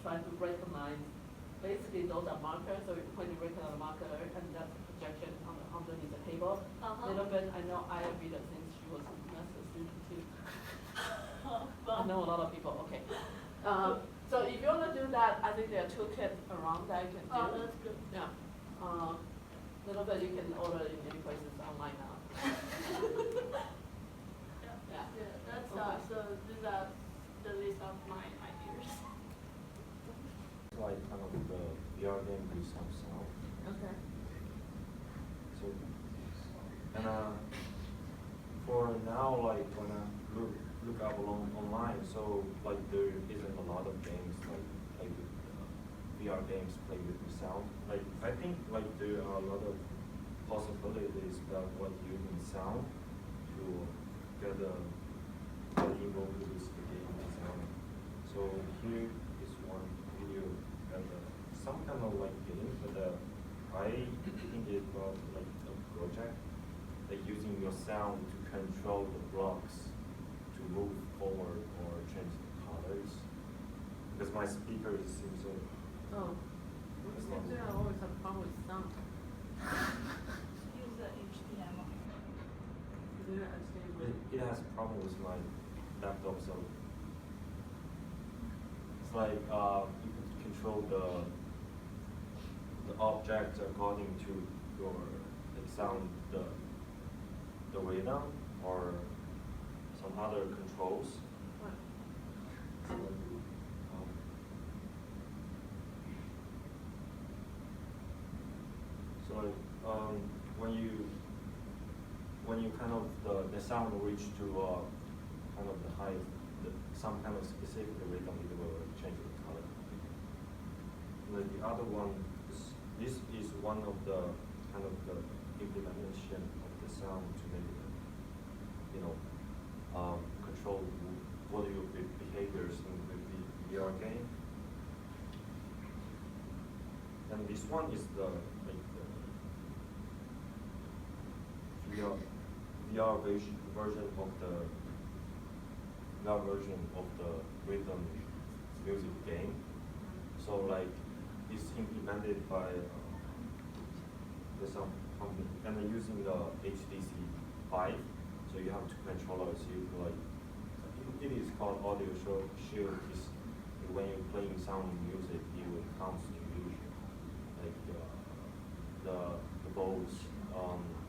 try to recognize. Basically, those are markers. So when you recognize a marker, and that's a projection underneath the table. A little bit. I know I have been since she was a master student too. I know a lot of people. Okay. So if you want to do that, I think there are toolkits around that you can do. Oh, that's good. Yeah. Little bit you can order in many places online now. Yeah. That's Okay. so these are the list of my ideas. Like kind of the VR game with some sound. Okay. So, and for now, like when I look up online, so like there isn't a lot of games like VR games play with the sound. Like I think like there are a lot of possibilities about what using sound to get involved with this game design. So here is one video and some kind of like game, but I think it's about like a project like using your sound to control the blocks to move forward or change the colors. Because my speakers seem so. Oh. I always have a problem with sound. Use the HDMI. It has a problem with my laptop, so it's like you can control the object according to your like sound, the rhythm or some other controls. So, when you kind of the sound reach to kind of the height, some kind of specific rhythm, it will change the color. And then the other one is this is one of the kind of the implementation of the sound to make it, you know, control what are your behaviors in the VR game. And this one is the like the VR version of the rhythm music game. So like it's implemented by some company and they're using the HTC Vive. So you have two controllers. You like it is called Audio Shield. Is when you're playing sound music, it will comes to you like the balls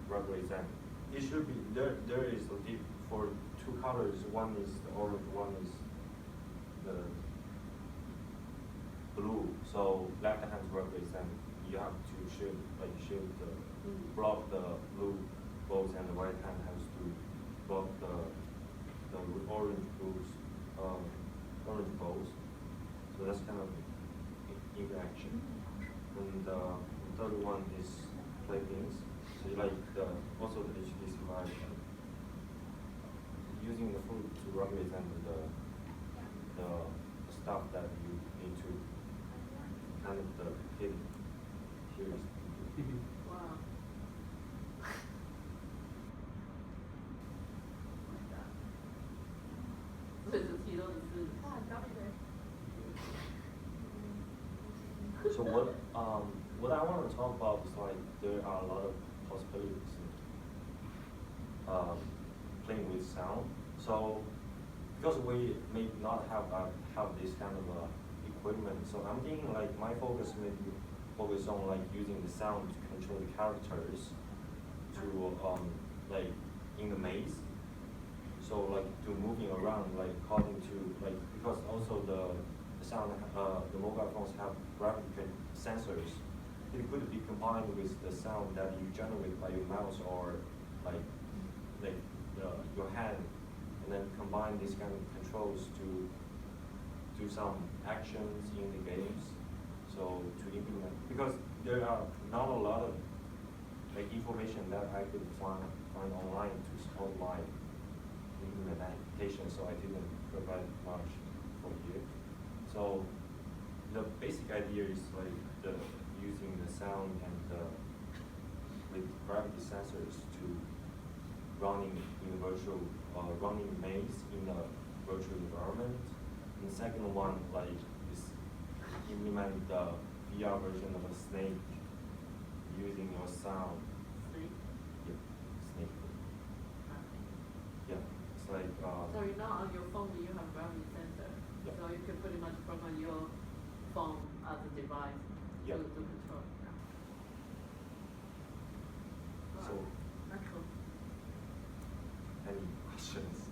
represent. It should be there is for two colors. One is the orange, one is the blue. So left hand represent. You have to shield the block the blue balls, and the right hand has to block the orange balls. So that's kind of interaction. And the third one is play things. So you like also the HTC Vive, using the food to represent the stuff that you need to kind of hit here. Wow. So what I want to talk about is like there are a lot of possibilities in playing with sound. So because we may not have this kind of equipment, so I'm thinking like my focus may be focus on like using the sound to control the characters to like in the maze. So like to moving around like according to like because also the sound the mobile phones have gravity sensors. It could be combined with the sound that you generate by your mouse or like your hand, and then combine these kind of controls to do some actions in the games. So to implement, because there are not a lot of like information that I could find online to support my implementation, so I didn't provide much for here. So the basic idea is like using the sound and with gravity sensors to running in virtual running maze in a virtual environment. And the second one like is implement the VR version of a snake using your sound. Snake? Yeah, snake. Yeah, it's like. So you're not on your phone, but you have gravity sensor. Yeah. So you can pretty much program your phone as a device Yeah. to control. So, That's cool. any questions?